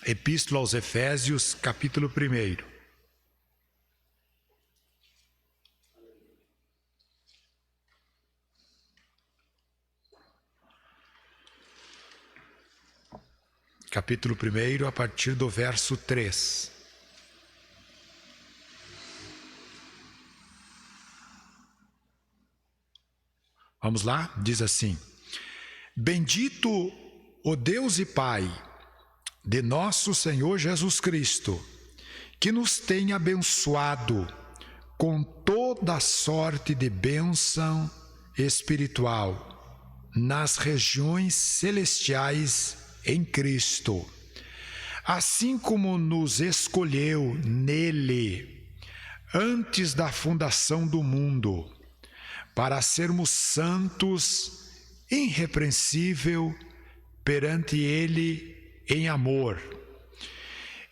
Epístola aos Efésios, capítulo 1. Capítulo 1, a partir do verso 3. Vamos lá? Diz assim: Bendito o Deus e Pai de nosso Senhor Jesus Cristo, que nos tem abençoado com toda sorte de bênção espiritual nas regiões celestiais em Cristo, assim como nos escolheu nele antes da fundação do mundo, para sermos santos, irrepreensível perante ele em amor,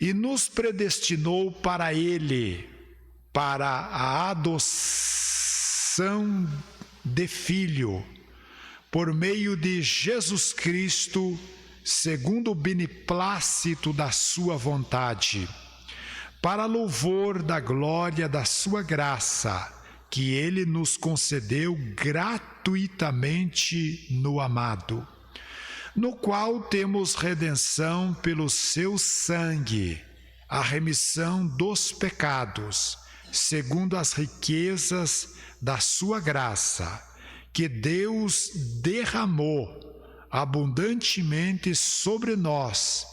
e nos predestinou para ele, para a adoção de filho, por meio de Jesus Cristo, segundo o beneplácito da sua vontade, para louvor da glória da sua graça, que ele nos concedeu gratuitamente no amado, no qual temos redenção pelo seu sangue, a remissão dos pecados, segundo as riquezas da sua graça, que Deus derramou abundantemente sobre nós,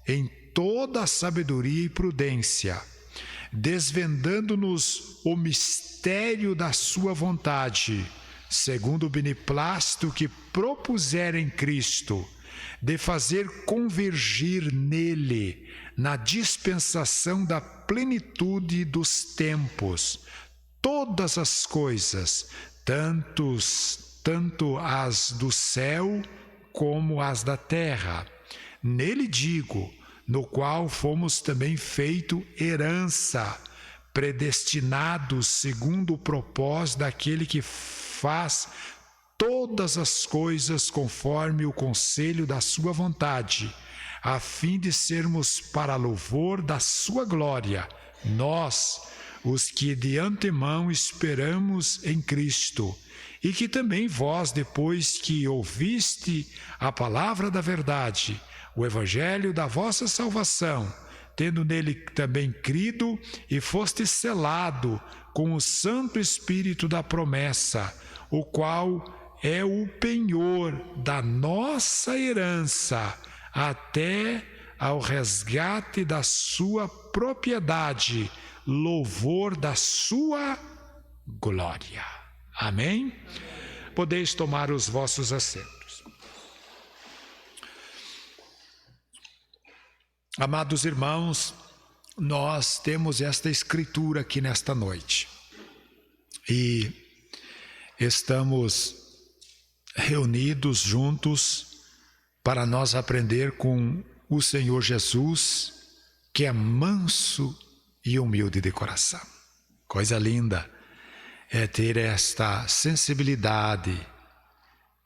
em toda a sabedoria e prudência, desvendando-nos o mistério da sua vontade, segundo o beneplácito que propusera em Cristo, de fazer convergir nele, na dispensação da plenitude dos tempos, todas as coisas, tanto as do céu como as da terra. Nele digo, no qual fomos também feito herança, predestinados segundo o propósito daquele que faz todas as coisas conforme o conselho da sua vontade, a fim de sermos para louvor da sua glória, nós, os que de antemão esperamos em Cristo, e que também vós, depois que ouviste a palavra da verdade, o evangelho da vossa salvação, tendo nele também crido e foste selado com o Santo Espírito da promessa, o qual é o penhor da nossa herança, até ao resgate da sua propriedade, louvor da sua glória. Amém? Podeis tomar os vossos assentos. Amados irmãos, nós temos esta escritura aqui nesta noite e estamos reunidos juntos para nós aprender com o Senhor Jesus, que é manso e humilde de coração. Coisa linda é ter esta sensibilidade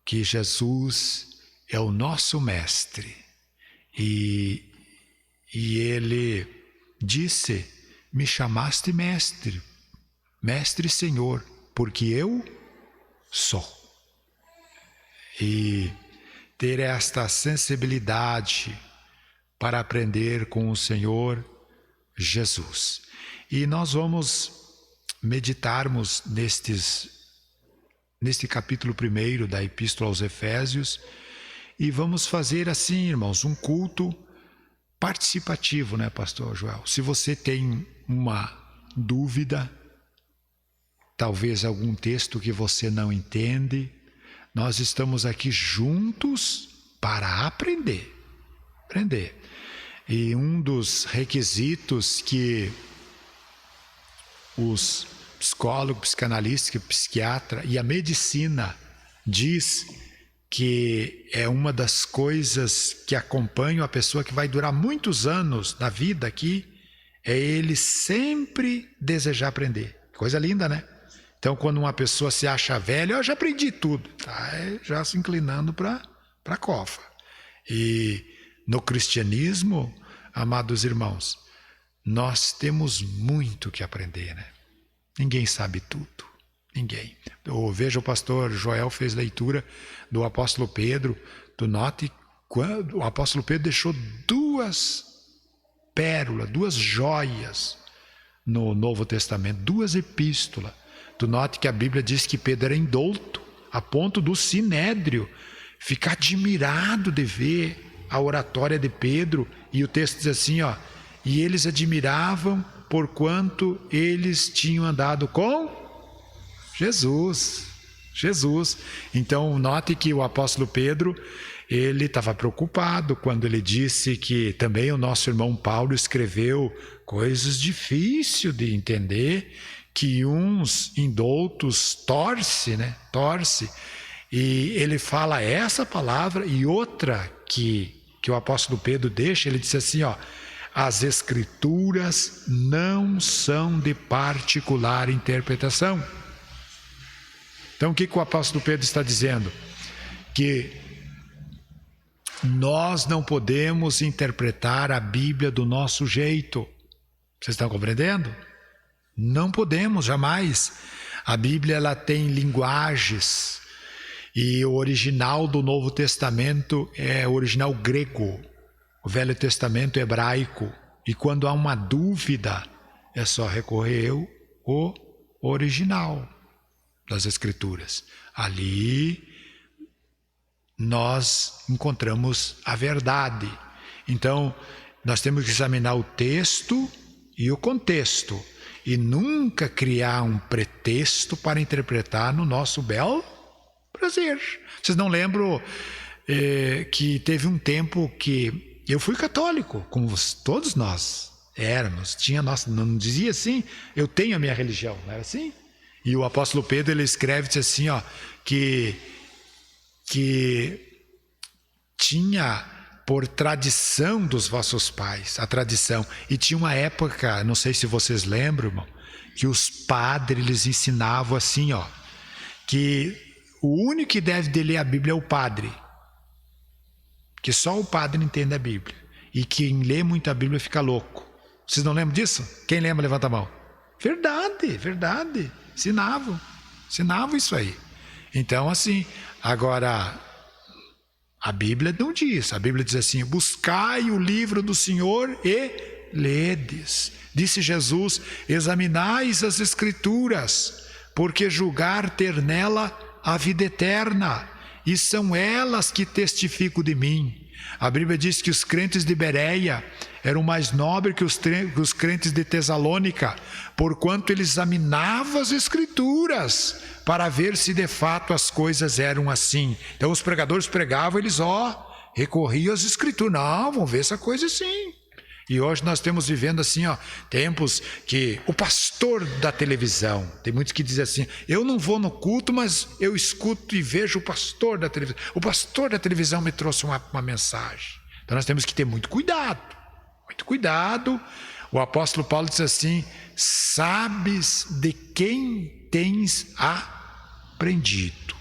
que Jesus é o nosso mestre e ele disse: me chamaste mestre, mestre Senhor, porque eu sou. E ter esta sensibilidade para aprender com o Senhor Jesus. E nós vamos meditarmos neste capítulo 1 da Epístola aos Efésios e vamos fazer assim, irmãos, um culto participativo, né, pastor Joel? Se você tem uma dúvida, talvez algum texto que você não entende, nós estamos aqui juntos para aprender. E um dos requisitos que os psicólogos, psicanalistas, psiquiatra e a medicina diz que é uma das coisas que acompanham a pessoa que vai durar muitos anos na vida aqui, é ele sempre desejar aprender. Coisa linda, né? Então, quando uma pessoa se acha velha, eu já aprendi tudo, tá? Já se inclinando para a cofa. E no cristianismo, amados irmãos, nós temos muito que aprender, né? Ninguém sabe tudo, ninguém. Veja, o pastor Joel fez leitura do apóstolo Pedro. Tu note quando o apóstolo Pedro deixou duas pérolas, duas joias no Novo Testamento, duas epístolas. Tu note que a Bíblia diz que Pedro era indouto, a ponto do Sinédrio ficar admirado de ver a oratória de Pedro. E o texto diz assim, ó: e eles admiravam porquanto eles tinham andado com Jesus. Então, note que o apóstolo Pedro, ele estava preocupado quando ele disse que também o nosso irmão Paulo escreveu coisas difíceis de entender, que uns indoutos torce. E ele fala essa palavra e outra que o apóstolo Pedro deixa, ele disse assim, ó: as escrituras não são de particular interpretação. Então, o que o apóstolo Pedro está dizendo? Que nós não podemos interpretar a Bíblia do nosso jeito. Vocês estão compreendendo? Não podemos, jamais. A Bíblia, ela tem linguagens, e o original do Novo Testamento é o original grego, o Velho Testamento hebraico. E quando há uma dúvida, é só recorrer ao original das Escrituras. Ali nós encontramos a verdade. Então, nós temos que examinar o texto e o contexto, e nunca criar um pretexto para interpretar no nosso bel prazer. Vocês não lembram que teve um tempo que eu fui católico, como todos nós éramos, não dizia assim, eu tenho a minha religião, não era assim? E o apóstolo Pedro, ele escreve, diz assim, ó, que tinha por tradição dos vossos pais, a tradição. E tinha uma época, não sei se vocês lembram, irmão, que os padres eles ensinavam assim, ó, que o único que deve de ler a Bíblia é o padre, que só o padre entende a Bíblia, e quem lê muito a Bíblia fica louco. Vocês não lembram disso? Quem lembra, levanta a mão. Verdade. Ensinavam isso aí. Então, assim, agora, a Bíblia não diz. A Bíblia diz assim: buscai o livro do Senhor e ledes. Disse Jesus: examinais as Escrituras, porque julgar ter nela a vida eterna, e são elas que testificam de mim. A Bíblia diz que os crentes de Bereia eram mais nobres que os crentes de Tesalônica, porquanto eles examinavam as Escrituras para ver se de fato as coisas eram assim. Então os pregadores pregavam, eles recorriam às Escrituras. Não, vamos ver essa coisa assim. E hoje nós estamos vivendo assim, tempos que o pastor da televisão, tem muitos que dizem assim: eu não vou no culto, mas eu escuto e vejo o pastor da televisão. O pastor da televisão me trouxe uma mensagem. Então nós temos que ter muito cuidado. O apóstolo Paulo diz assim: sabes de quem tens aprendido.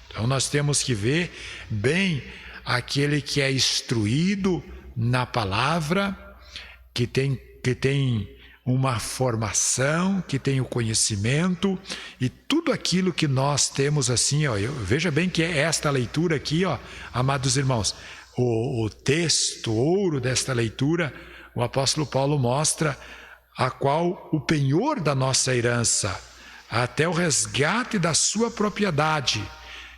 Então nós temos que ver bem aquele que é instruído na palavra, que tem uma formação, que tem o conhecimento, e tudo aquilo que nós temos assim, veja bem que é esta leitura aqui, amados irmãos, o texto, o ouro desta leitura, o apóstolo Paulo mostra a qual o penhor da nossa herança, até o resgate da sua propriedade.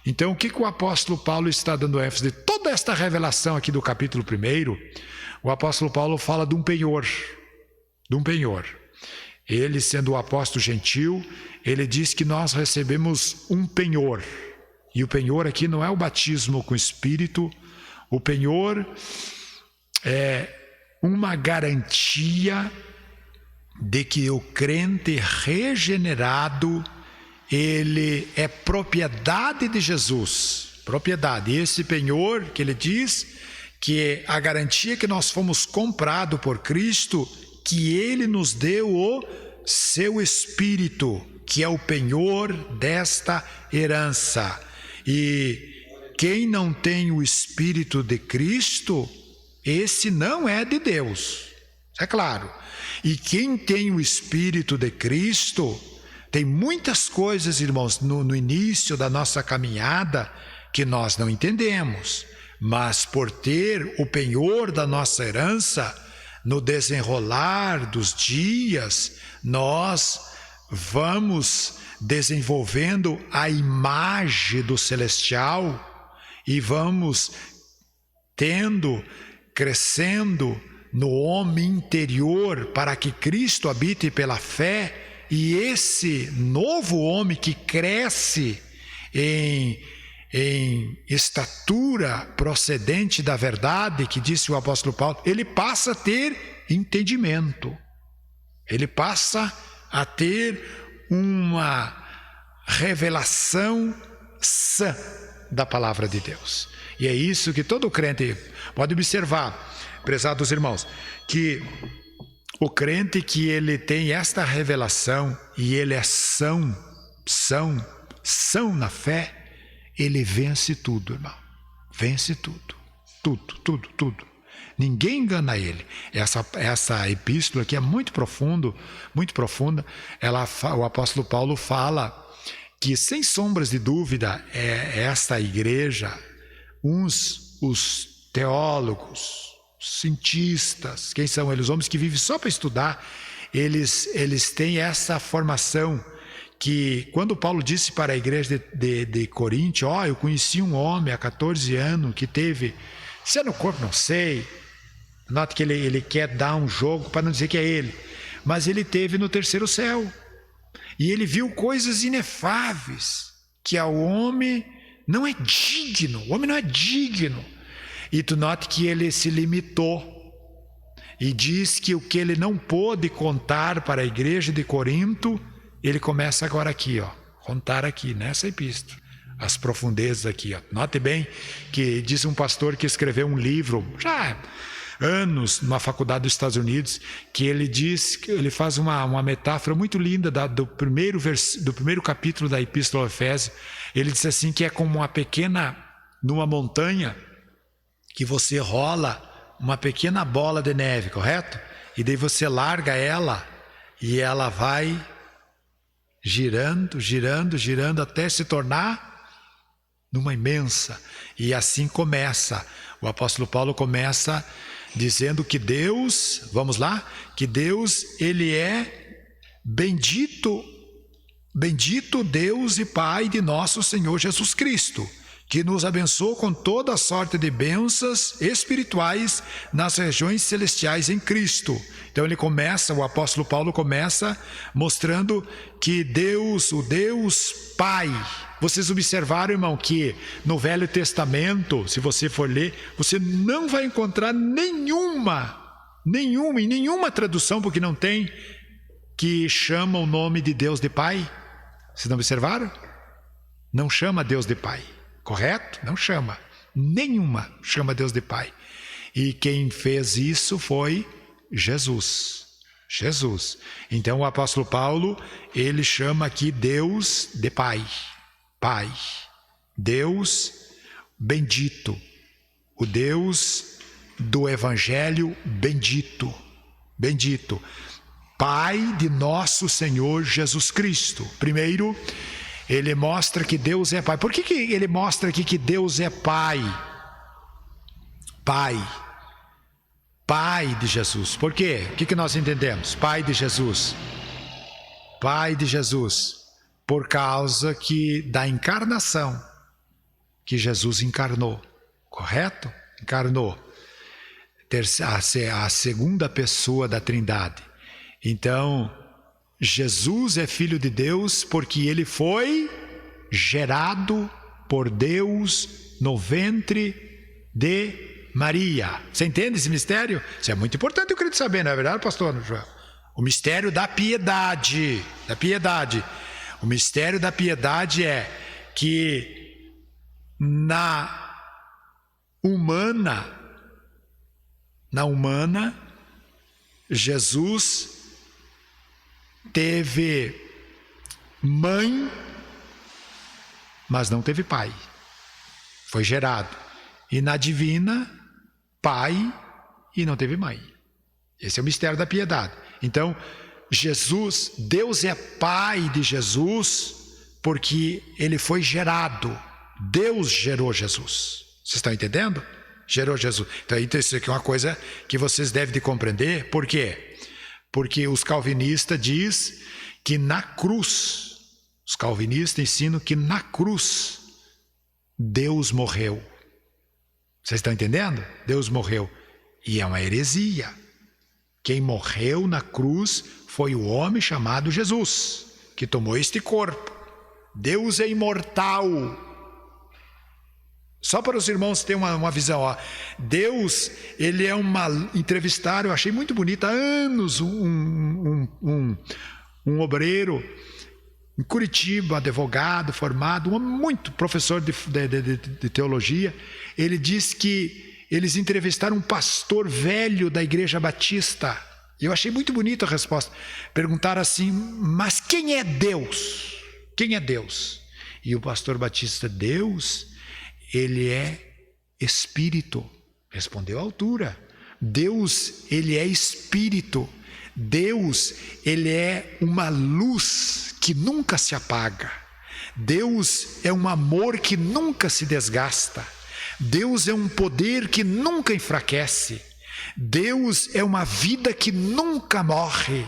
Então, o que o apóstolo Paulo está dando ênfase? De toda esta revelação aqui do capítulo 1, o apóstolo Paulo fala de um penhor. Ele, sendo o apóstolo gentil, ele diz que nós recebemos um penhor. E o penhor aqui não é o batismo com o Espírito. O penhor é uma garantia de que o crente regenerado, ele é propriedade de Jesus. Propriedade. E esse penhor que ele diz que é a garantia que nós fomos comprados por Cristo, que ele nos deu o seu Espírito, que é o penhor desta herança. E quem não tem o Espírito de Cristo, esse não é de Deus, é claro. E quem tem o Espírito de Cristo, tem muitas coisas, irmãos, no início da nossa caminhada que nós não entendemos, mas por ter o penhor da nossa herança, no desenrolar dos dias, nós vamos desenvolvendo a imagem do celestial e vamos crescendo no homem interior para que Cristo habite pela fé, e esse novo homem que cresce em estatura procedente da verdade, que disse o apóstolo Paulo, ele passa a ter entendimento, ele passa a ter uma revelação sã da palavra de Deus. E é isso que todo crente pode observar, prezados irmãos, que o crente que ele tem esta revelação e ele é são na fé, ele vence tudo, irmão. Vence tudo. Tudo. Ninguém engana ele. Essa epístola aqui é muito profunda. O apóstolo Paulo fala que, sem sombras de dúvida, esta igreja, os teólogos, cientistas, quem são eles? Os homens que vivem só para estudar, eles têm essa formação que, quando Paulo disse para a igreja de Corinto, eu conheci um homem há 14 anos que teve, se é no corpo não sei, nota que ele quer dar um jogo para não dizer que é ele, mas ele teve no terceiro céu, e ele viu coisas inefáveis, que ao homem não é digno, o homem não é digno. E tu note que ele se limitou e diz que o que ele não pôde contar para a igreja de Corinto, ele começa agora aqui, contar aqui nessa epístola, as profundezas aqui. Note bem que diz um pastor que escreveu um livro já há anos numa faculdade dos Estados Unidos, que ele faz uma metáfora muito linda do primeiro capítulo da epístola aos Efésios. Ele diz assim que é como numa montanha, que você rola uma pequena bola de neve, correto? E daí você larga ela e ela vai girando até se tornar numa imensa. E assim começa. O apóstolo Paulo começa dizendo que Deus, vamos lá, que Deus, ele é bendito Deus e Pai de nosso Senhor Jesus Cristo, que nos abençoou com toda a sorte de bênçãos espirituais nas regiões celestiais em Cristo. Então o apóstolo Paulo começa mostrando que Deus, o Deus Pai, vocês observaram, irmão, que no Velho Testamento, se você for ler, você não vai encontrar nenhuma tradução, porque não tem, que chama o nome de Deus de Pai. Vocês não observaram? Não chama Deus de Pai. Correto? Não chama. Nenhuma chama Deus de Pai. E quem fez isso foi Jesus. Então o apóstolo Paulo, ele chama aqui Deus de Pai. Pai. Deus bendito. O Deus do Evangelho bendito. Pai de nosso Senhor Jesus Cristo. Primeiro, ele mostra que Deus é Pai. Por que ele mostra aqui que Deus é Pai? Pai de Jesus. Por quê? O que nós entendemos? Pai de Jesus. Por causa da encarnação, que Jesus encarnou. Correto? Encarnou. A segunda pessoa da Trindade. Então, Jesus é filho de Deus porque ele foi gerado por Deus no ventre de Maria. Você entende esse mistério? Isso é muito importante, eu queria saber, não é verdade, pastor João? O mistério da piedade. O mistério da piedade é que na humana, Jesus teve mãe, mas não teve pai. Foi gerado. E na divina, pai, e não teve mãe. Esse é o mistério da piedade. Então, Jesus, Deus é pai de Jesus porque ele foi gerado. Deus gerou Jesus. Vocês estão entendendo? Gerou Jesus. Então isso aqui é uma coisa que vocês devem de compreender. Por quê? Porque os calvinistas dizem que na cruz, os calvinistas ensinam que na cruz Deus morreu. Vocês estão entendendo? Deus morreu. E é uma heresia. Quem morreu na cruz foi o homem chamado Jesus, que tomou este corpo. Deus é imortal. Só para os irmãos terem uma visão, ó. Deus, ele é entrevistaram, eu achei muito bonito, há anos, um obreiro em Curitiba, advogado, formado, muito professor de teologia. Ele diz que eles entrevistaram um pastor velho da Igreja Batista. Eu achei muito bonita a resposta. Perguntaram assim, mas quem é Deus? Quem é Deus? E o pastor Batista, Deus, ele é Espírito. Respondeu à altura. Deus, ele é Espírito. Deus, ele é uma luz que nunca se apaga. Deus é um amor que nunca se desgasta. Deus é um poder que nunca enfraquece. Deus é uma vida que nunca morre.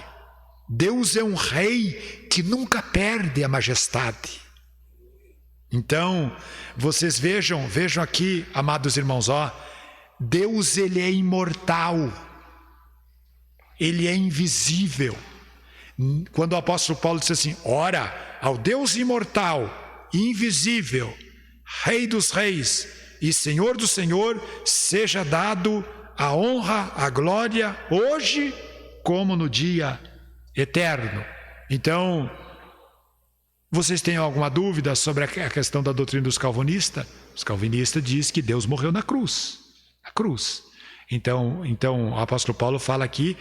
Deus é um rei que nunca perde a majestade. Então, vocês vejam aqui, amados irmãos, ó, Deus, ele é imortal. Ele é invisível. Quando o apóstolo Paulo disse assim, ora, ao Deus imortal, invisível, Rei dos reis e Senhor do Senhor, seja dado a honra, a glória, hoje como no dia eterno. Então, vocês têm alguma dúvida sobre a questão da doutrina dos calvinistas? Os calvinistas dizem que Deus morreu na cruz. Na cruz. Então o apóstolo Paulo fala aqui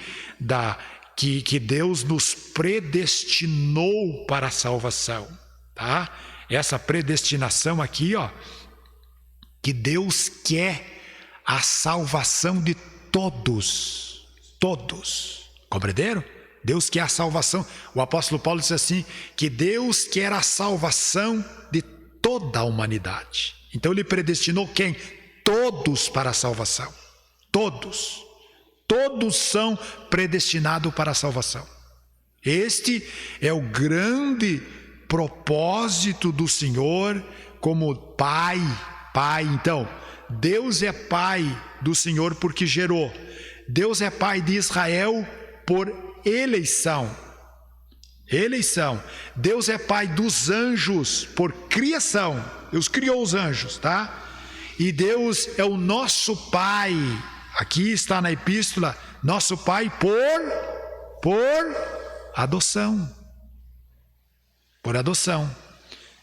que Deus nos predestinou para a salvação. Tá? Essa predestinação aqui, ó, que Deus quer a salvação de todos. Todos. Compreenderam? Deus quer a salvação. O apóstolo Paulo diz assim, que Deus quer a salvação de toda a humanidade. Então ele predestinou quem? Todos para a salvação. Todos. Todos são predestinados para a salvação. Este é o grande propósito do Senhor como Pai. Então, Deus é Pai do Senhor porque gerou. Deus é Pai de Israel por eleição. Deus é Pai dos anjos por criação. Deus criou os anjos, tá? E Deus é o nosso Pai. Aqui está na epístola, nosso Pai por adoção. Por adoção.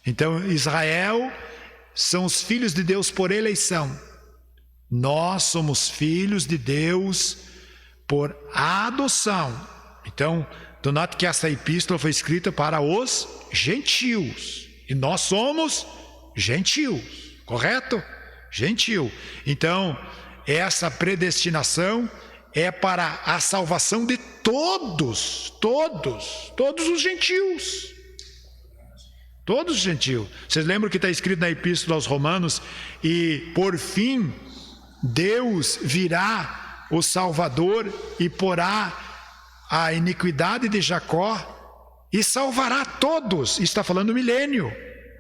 Então, Israel são os filhos de Deus por eleição. Nós somos filhos de Deus por adoção. Então, note que essa epístola foi escrita para os gentios. E nós somos gentios, correto? Gentil. Então, essa predestinação é para a salvação de todos os gentios. Todos os gentios. Vocês lembram que está escrito na epístola aos Romanos, e por fim, Deus virá o Salvador e porá a iniquidade de Jacó e salvará todos. Está falando do milênio.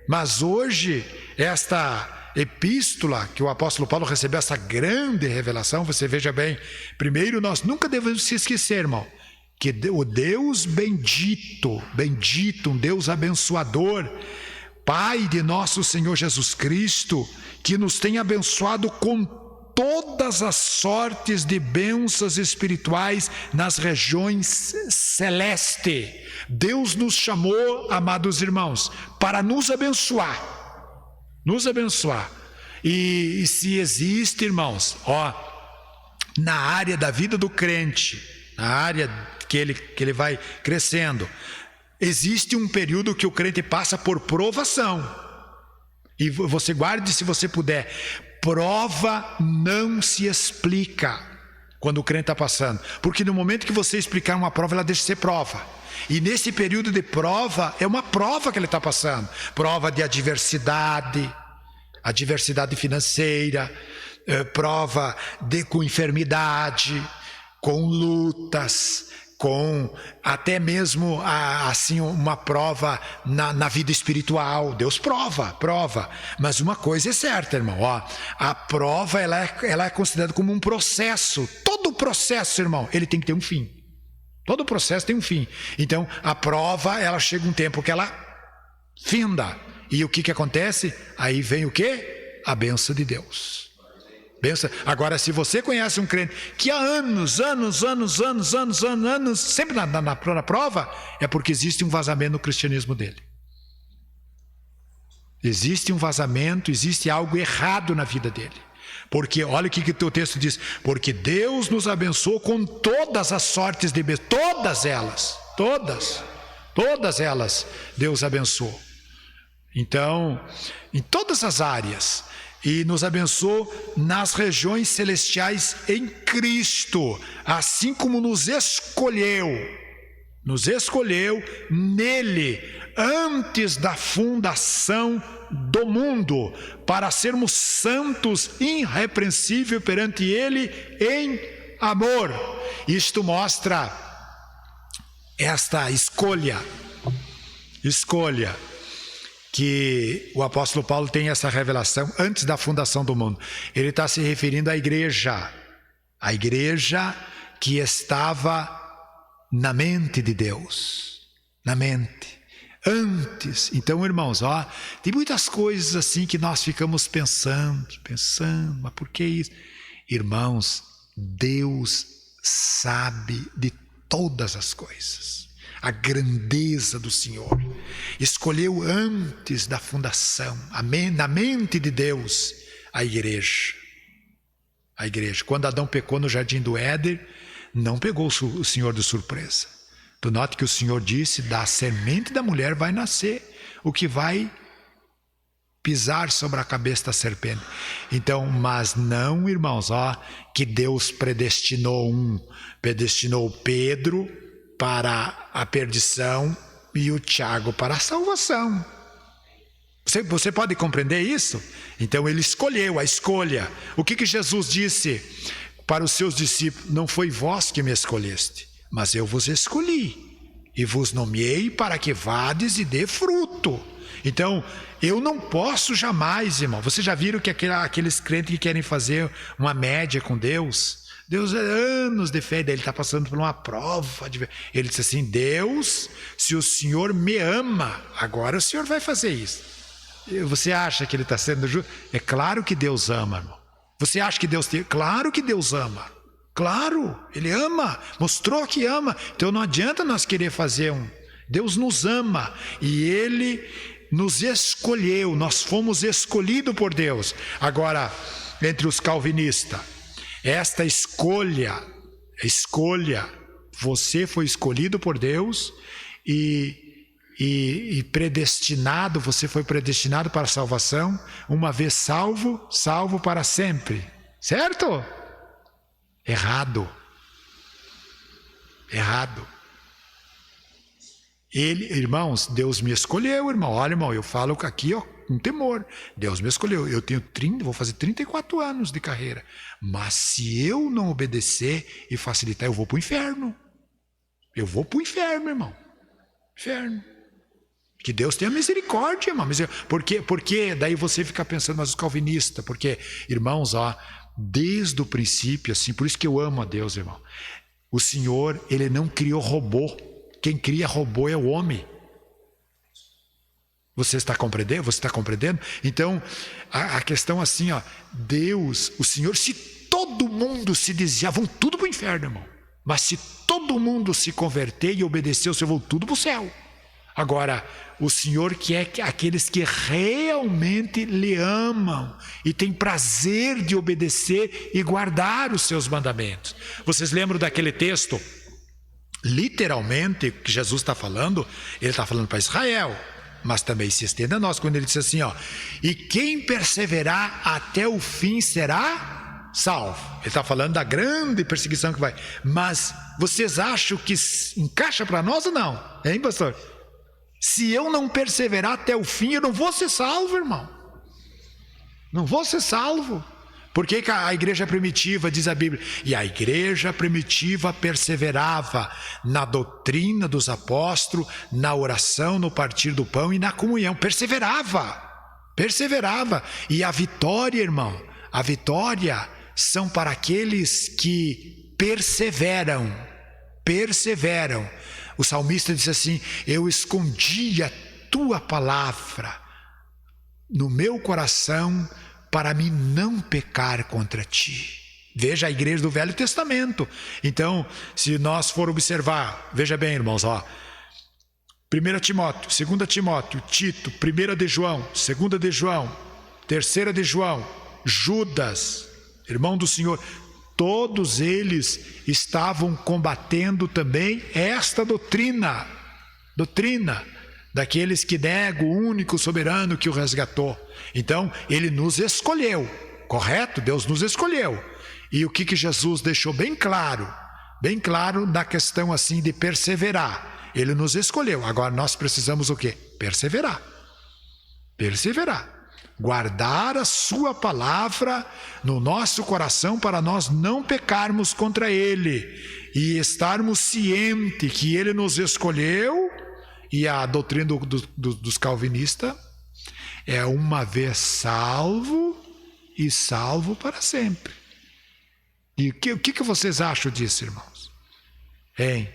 Mas hoje, esta epístola que o apóstolo Paulo recebeu, essa grande revelação, você veja bem, primeiro nós nunca devemos se esquecer, irmão, que o Deus bendito, um Deus abençoador, Pai de nosso Senhor Jesus Cristo, que nos tem abençoado com todas as sortes de bênçãos espirituais nas regiões celestes. Deus nos chamou, amados irmãos, para nos abençoar. E se existe, irmãos, na área da vida do crente, na área que ele vai crescendo, existe um período que o crente passa por provação. E você guarde, se você puder, prova não se explica. quando o crente está passando. Porque no momento que você explicar uma prova, ela deixa de ser prova. E nesse período de prova, é uma prova que ele está passando. Prova de adversidade financeira, prova com enfermidade, com lutas, com até mesmo assim uma prova na vida espiritual. Deus prova. Mas uma coisa é certa, irmão, a prova ela é considerada como um processo. Todo processo, irmão, ele tem que ter um fim. Todo processo tem um fim. Então a prova, ela chega um tempo que ela finda. E o que acontece? Aí vem o quê? A bênção de Deus. Agora, se você conhece um crente que há anos, sempre na prova, é porque existe um vazamento no cristianismo dele. Existe um vazamento, existe algo errado na vida dele. Porque, olha o que o teu texto diz: porque Deus nos abençoou com todas as sortes de bênçãos, todas elas Deus abençoou. Então, em todas as áreas. E nos abençoou nas regiões celestiais em Cristo, assim como nos escolheu nele, antes da fundação do mundo, para sermos santos, irrepreensíveis perante Ele em amor. Isto mostra esta escolha, que o apóstolo Paulo tem essa revelação antes da fundação do mundo. Ele está se referindo à igreja que estava na mente de Deus, na mente, antes. Então, irmãos, tem muitas coisas assim que nós ficamos pensando, mas por que isso? Irmãos, Deus sabe de todas as coisas. A grandeza do Senhor. Escolheu antes da fundação, na mente de Deus, a igreja. Quando Adão pecou no jardim do Éden, não pegou o Senhor de surpresa. Tu note que o Senhor disse: da semente da mulher vai nascer o que vai pisar sobre a cabeça da serpente. Então, mas não, irmãos, que Deus predestinou Pedro para a perdição e o Tiago para a salvação. Você pode compreender isso? Então ele escolheu, a escolha. O que Jesus disse para os seus discípulos? Não foi vós que me escolheste, mas eu vos escolhi e vos nomeei para que vades e dê fruto. Então eu não posso jamais, irmão. Vocês já viram que aqueles crentes que querem fazer uma média com Deus é anos de fé, daí ele está passando por uma prova. Ele disse assim: Deus, se o Senhor me ama, agora o Senhor vai fazer isso. Você acha que ele está sendo justo? É claro que Deus ama, irmão. Você acha que Deus tem? Claro que Deus ama. Claro, Ele ama, mostrou que ama. Então não adianta nós querer fazer Deus nos ama e Ele nos escolheu, nós fomos escolhidos por Deus. Agora, entre os calvinistas, esta escolha, você foi escolhido por Deus e predestinado, você foi predestinado para a salvação, uma vez salvo para sempre, certo? Errado. Irmãos, Deus me escolheu, irmão. Olha, irmão, eu falo aqui, com temor. Deus me escolheu. Eu tenho vou fazer 34 anos de carreira. Mas se eu não obedecer e facilitar, eu vou para o inferno. Irmão. Inferno. Que Deus tenha misericórdia, irmão. Porque daí você fica pensando, mas os calvinistas, porque, irmãos, desde o princípio, assim, por isso que eu amo a Deus, irmão. O Senhor, Ele não criou robô. Quem cria robô é o homem. Você está compreendendo? Então, a questão assim, Deus, o Senhor, se todo mundo se desviar, vão tudo para o inferno, irmão. Mas se todo mundo se converter e obedecer ao Senhor, vão tudo para o céu. Agora, o Senhor quer que aqueles que realmente lhe amam e têm prazer de obedecer e guardar os seus mandamentos. Vocês lembram daquele texto? Literalmente, que Jesus está falando, Ele está falando para Israel, mas também se estende a nós, quando Ele diz assim, e quem perseverar até o fim será salvo. Ele está falando da grande perseguição que vai. Mas vocês acham que encaixa para nós ou não? Hein, pastor? Se eu não perseverar até o fim, eu não vou ser salvo, irmão. Não vou ser salvo. Por que a igreja primitiva, diz a Bíblia, e a igreja primitiva perseverava na doutrina dos apóstolos, na oração, no partir do pão e na comunhão. Perseverava. E a vitória, irmão, a vitória são para aqueles que perseveram. O salmista diz assim: eu escondi a tua palavra no meu coração para mim não pecar contra ti. Veja a igreja do Velho Testamento. Então, se nós for observar, veja bem, irmãos, 1 Timóteo, 2 Timóteo, Tito, 1 de João, 2 de João, 3 de João, Judas, irmão do Senhor, todos eles estavam combatendo também esta doutrina daqueles que negam o único soberano que o resgatou. Então, ele nos escolheu, correto? Deus nos escolheu. E o que Jesus deixou bem claro na questão assim de perseverar. Ele nos escolheu. Agora nós precisamos o quê? Perseverar. Guardar a sua palavra no nosso coração para nós não pecarmos contra ele e estarmos cientes que ele nos escolheu. E a doutrina dos calvinistas é uma vez salvo e salvo para sempre. E o que vocês acham disso, irmãos? Hein?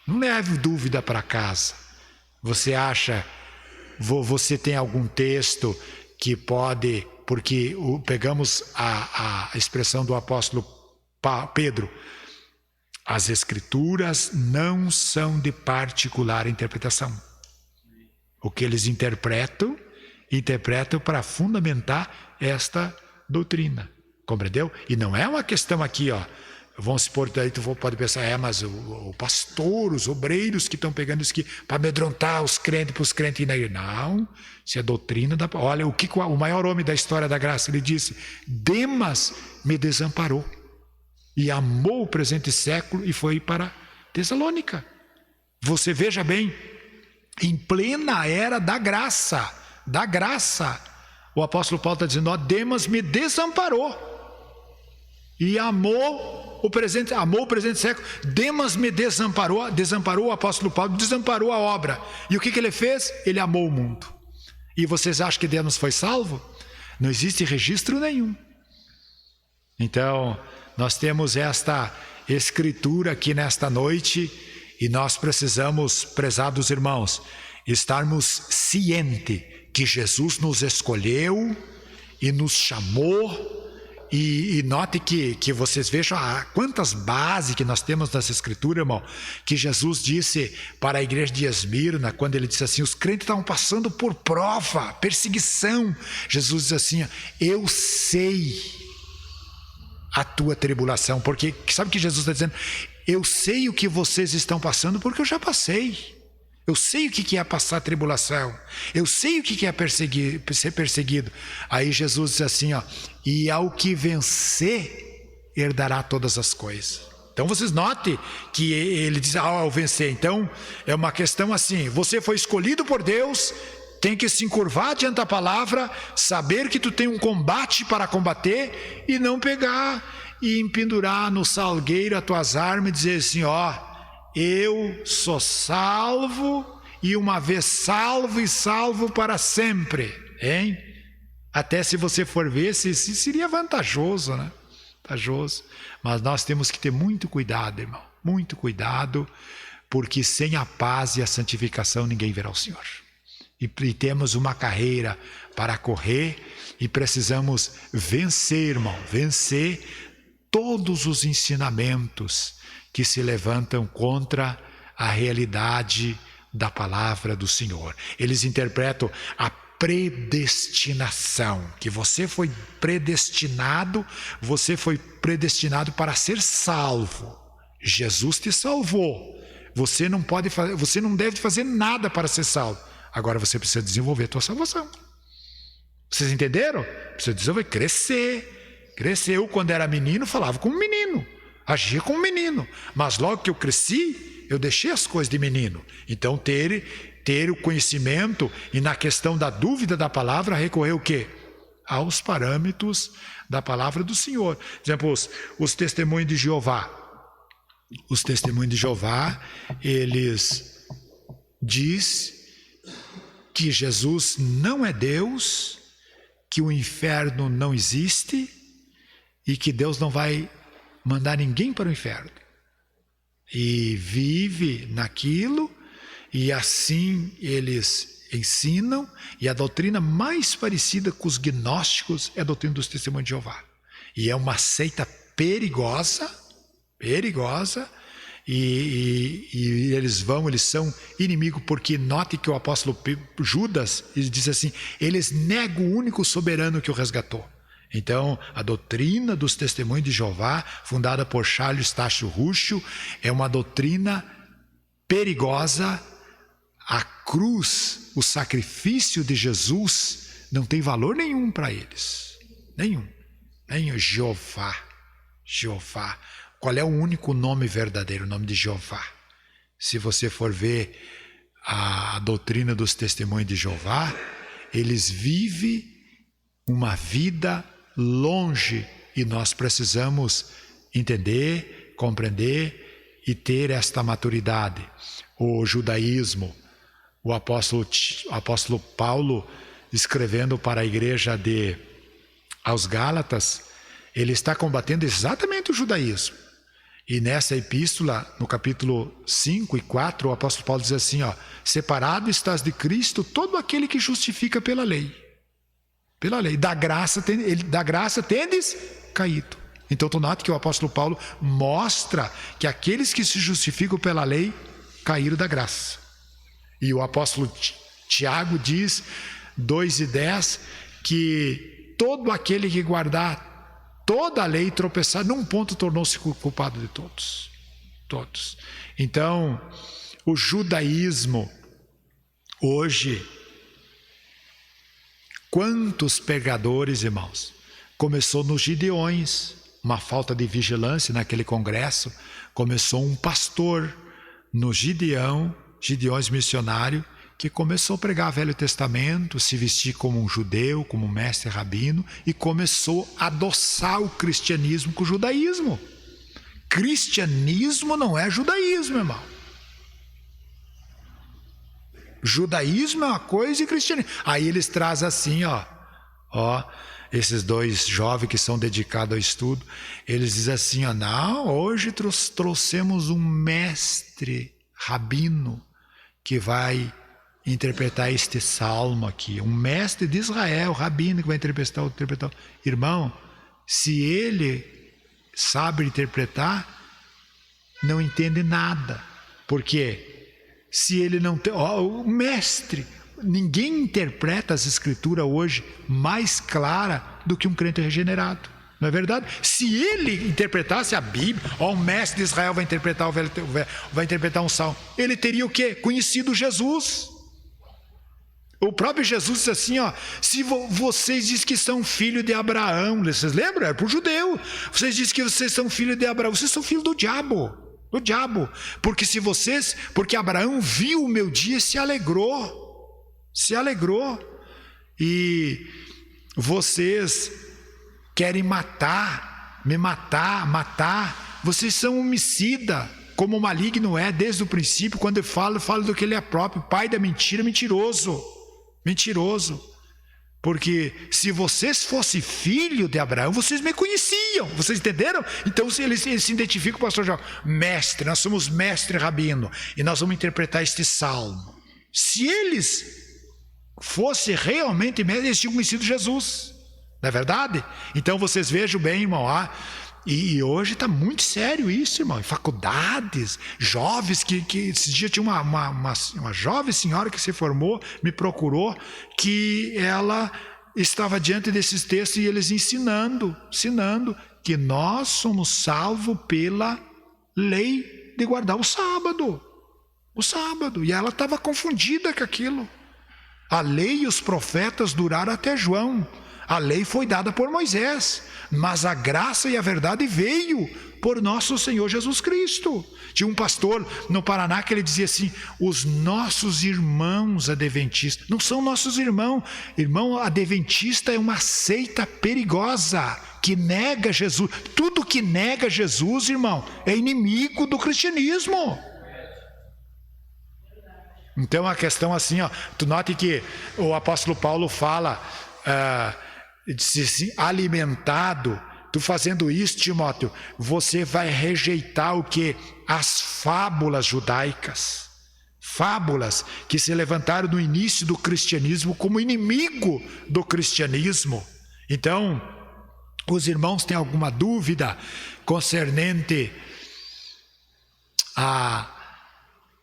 Não leve dúvida para casa. Você acha, você tem algum texto que pode, porque pegamos a expressão do apóstolo Pedro, as escrituras não são de particular interpretação. O que eles interpretam para fundamentar esta doutrina. Compreendeu? E não é uma questão aqui, vamos supor, daí tu pode pensar, mas o pastor, os obreiros que estão pegando isso aqui para amedrontar os crentes, para os crentes ir na igreja. Não, isso é doutrina da... Olha, o maior homem da história da graça, ele disse: Demas me desamparou e amou o presente século e foi para Tessalônica. Você veja bem, em plena era da graça, o apóstolo Paulo está dizendo: Demas me desamparou e amou o presente século. Demas me desamparou o apóstolo Paulo desamparou a obra. E o que ele fez? Ele amou o mundo. E vocês acham que Demas foi salvo? Não existe registro nenhum. Então, nós temos esta escritura aqui nesta noite e nós precisamos, prezados irmãos, estarmos cientes que Jesus nos escolheu e nos chamou. E note que vocês vejam quantas bases que nós temos nessa escritura, irmão, que Jesus disse para a igreja de Esmirna, quando ele disse assim: os crentes estavam passando por prova, perseguição. Jesus diz assim: eu sei a tua tribulação, porque sabe o que Jesus está dizendo? Eu sei o que vocês estão passando porque eu já passei. Eu sei o que é passar tribulação. Eu sei o que é ser perseguido. Aí Jesus diz assim, e ao que vencer, herdará todas as coisas. Então vocês notem que ele diz, ao vencer. Então é uma questão assim, você foi escolhido por Deus, tem que se encurvar diante da palavra, saber que tu tem um combate para combater e não pegar e empendurar no salgueiro as tuas armas e dizer assim, eu sou salvo e uma vez salvo e salvo para sempre, hein? Até se você for ver, se seria vantajoso, né? Vantajoso. Mas nós temos que ter muito cuidado, irmão, muito cuidado, porque sem a paz e a santificação ninguém verá o Senhor. E temos uma carreira para correr e precisamos vencer, irmão, vencer todos os ensinamentos que se levantam contra a realidade da palavra do Senhor. Eles interpretam a predestinação, que você foi predestinado para ser salvo. Jesus te salvou. Você não deve fazer nada para ser salvo. Agora você precisa desenvolver a tua salvação. Vocês entenderam? Precisa desenvolver, crescer Cresceu, quando era menino, falava como menino, agia como menino. Mas logo que eu cresci, eu deixei as coisas de menino. Então ter o conhecimento e na questão da dúvida da palavra, recorrer o quê? Aos parâmetros da palavra do Senhor. Por exemplo, os testemunhos de Jeová. Os testemunhos de Jeová, eles diz que Jesus não é Deus, que o inferno não existe e que Deus não vai mandar ninguém para o inferno. E vive naquilo, e assim eles ensinam, e a doutrina mais parecida com os gnósticos é a doutrina dos testemunhos de Jeová. E é uma seita perigosa, e eles são inimigos, porque note que o apóstolo Judas diz assim, eles negam o único soberano que o resgatou. Então, a doutrina dos testemunhos de Jeová, fundada por Charles Tacho Russell, é uma doutrina perigosa. A cruz, o sacrifício de Jesus, não tem valor nenhum para eles. Nenhum. Jeová. Qual é o único nome verdadeiro? O nome de Jeová. Se você for ver a doutrina dos testemunhos de Jeová, eles vivem uma vida longe, e nós precisamos entender, compreender e ter esta maturidade. O judaísmo, o apóstolo Paulo, escrevendo para a igreja aos Gálatas, ele está combatendo exatamente o judaísmo. E nessa epístola, no capítulo 5 e 4, o apóstolo Paulo diz assim, separado estás de Cristo todo aquele que justifica pela lei. Pela lei. Da graça tendes caído. Então tu nota que o apóstolo Paulo mostra que aqueles que se justificam pela lei caíram da graça. E o apóstolo Tiago diz, 2:10, que todo aquele que guardar toda a lei e tropeçar, num ponto tornou-se culpado de todos. Todos. Então, o judaísmo, hoje, quantos pregadores, irmãos, começou nos Gideões, uma falta de vigilância naquele congresso, começou um pastor no Gideões missionário, que começou a pregar o Velho Testamento, se vestir como um judeu, como um mestre rabino, e começou a adoçar o cristianismo com o judaísmo. Cristianismo não é judaísmo, irmão. Judaísmo é uma coisa e cristianismo. Aí eles trazem assim, esses dois jovens que são dedicados ao estudo, eles dizem assim, não, hoje trouxemos um mestre rabino que vai interpretar este salmo aqui, um mestre de Israel, rabino, que vai interpretar. Irmão, se ele sabe interpretar, não entende nada. Por quê? Se ele não tem... o mestre, ninguém interpreta as escrituras hoje mais clara do que um crente regenerado. Não é verdade? Se ele interpretasse a Bíblia, o mestre de Israel vai interpretar vai interpretar um salmo, ele teria o quê? Conhecido Jesus. O próprio Jesus disse assim, se vocês dizem que são filhos de Abraão, vocês lembram? É para o judeu. Vocês dizem que vocês são filhos de Abraão, vocês são filhos do diabo. Porque Abraão viu o meu dia e se alegrou. E vocês querem me matar. Vocês são homicida, como o maligno é desde o princípio. Quando eu falo do que ele é próprio, pai da mentira, mentiroso. Porque se vocês fossem filho de Abraão, vocês me conheciam. Vocês entenderam? Então eles se identificam com o pastor João. Mestre, nós somos mestre rabino, e nós vamos interpretar este salmo. Se eles fossem realmente mestres, eles tinham conhecido Jesus. Não é verdade? Então vocês vejam bem, irmão, e hoje está muito sério isso, irmão. Em faculdades, jovens que esse dia tinha uma jovem senhora que se formou, me procurou, que ela estava diante desses textos e eles ensinando que nós somos salvos pela lei de guardar o sábado. E ela estava confundida com aquilo. A lei e os profetas duraram até João. A lei foi dada por Moisés, mas a graça e a verdade veio por nosso Senhor Jesus Cristo. Tinha um pastor no Paraná que ele dizia assim: os nossos irmãos adventistas, não são nossos irmãos. Irmão, adventista é uma seita perigosa, que nega Jesus. Tudo que nega Jesus, irmão, é inimigo do cristianismo. Então a questão assim, ó, tu note que o apóstolo Paulo fala, disse assim, alimentado. Tu fazendo isso, Timóteo, você vai rejeitar o que? As fábulas judaicas. Fábulas que se levantaram no início do cristianismo como inimigo do cristianismo. Então, os irmãos têm alguma dúvida concernente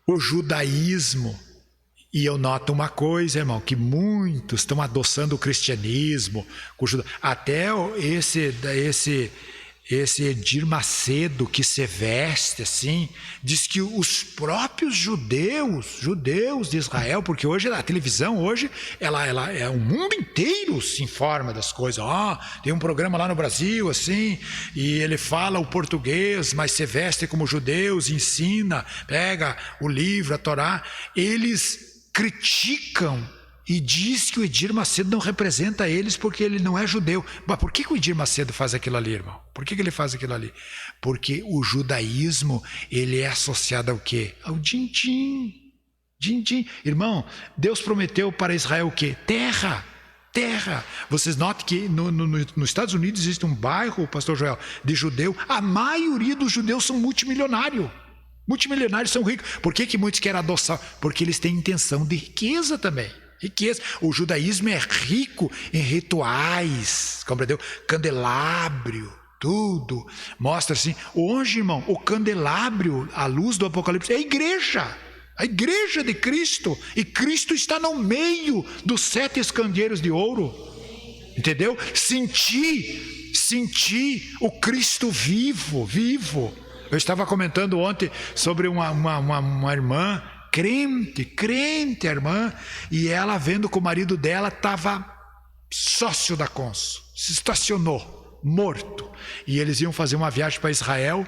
o judaísmo? E eu noto uma coisa, irmão, que muitos estão adoçando o cristianismo, até esse Edir Macedo que se veste assim, diz que os próprios judeus de Israel, porque hoje a televisão hoje ela é o mundo inteiro se informa das coisas. Tem um programa lá no Brasil assim, e ele fala o português, mas se veste como judeus, ensina, pega o livro, a Torá. Eles criticam e diz que o Edir Macedo não representa eles porque ele não é judeu. Mas por que o Edir Macedo faz aquilo ali, irmão? Por que ele faz aquilo ali? Porque o judaísmo, ele é associado ao quê? Ao din-din. Din-din. Irmão, Deus prometeu para Israel o quê? Terra. Vocês notem que nos Estados Unidos existe um bairro, pastor Joel, de judeu. A maioria dos judeus são multimilionários. Multimilionários são ricos. Por que muitos querem adoçar? Porque eles têm intenção de riqueza também. Riqueza. O judaísmo é rico em rituais, compreendeu? Candelabro, tudo. Mostra assim. Hoje, irmão, o candelabro, a luz do Apocalipse, é a igreja de Cristo. E Cristo está no meio dos 7 candeeiros de ouro. Entendeu? Sentir o Cristo vivo. Eu estava comentando ontem sobre uma irmã, crente a irmã, e ela vendo que o marido dela estava sócio da Consul, se estacionou, morto. E eles iam fazer uma viagem para Israel,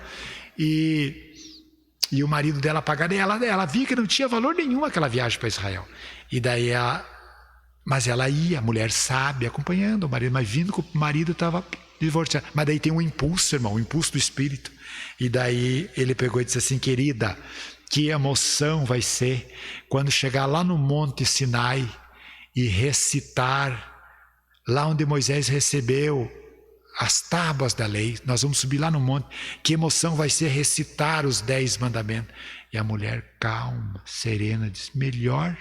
e o marido dela pagava, e ela via que não tinha valor nenhum aquela viagem para Israel. E daí mas ela ia, a mulher sábia, acompanhando o marido, mas vindo que o marido estava divorciado. Mas daí tem um impulso, irmão, um impulso do Espírito. E daí ele pegou e disse assim: querida, que emoção vai ser quando chegar lá no Monte Sinai e recitar lá onde Moisés recebeu as tábuas da lei. Nós vamos subir lá no monte. Que emoção vai ser recitar os 10 mandamentos. E a mulher calma, serena, diz: melhor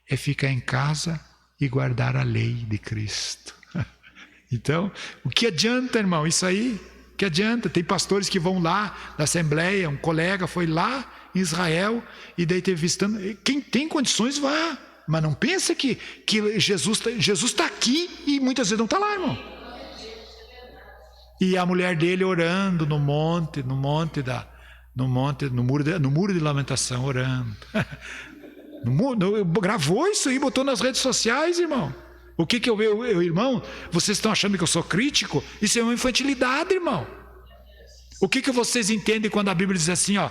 é ficar em casa e guardar a lei de Cristo. Então, o que adianta, irmão, isso aí? O que adianta? Tem pastores que vão lá na Assembleia, um colega foi lá em Israel e daí teve visitando. Quem tem condições vá, mas não pensa que Jesus está aqui e muitas vezes não está lá, irmão. E a mulher dele orando no muro de lamentação, orando. Gravou isso aí, botou nas redes sociais, irmão. O que eu vejo, irmão? Vocês estão achando que eu sou crítico? Isso é uma infantilidade, irmão. O que vocês entendem quando a Bíblia diz assim, ó?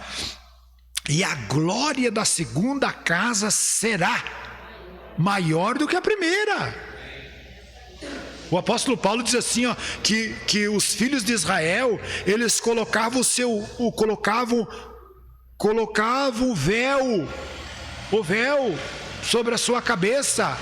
E a glória da segunda casa será maior do que a primeira. O apóstolo Paulo diz assim, ó, que os filhos de Israel, eles colocavam o véu sobre a sua cabeça,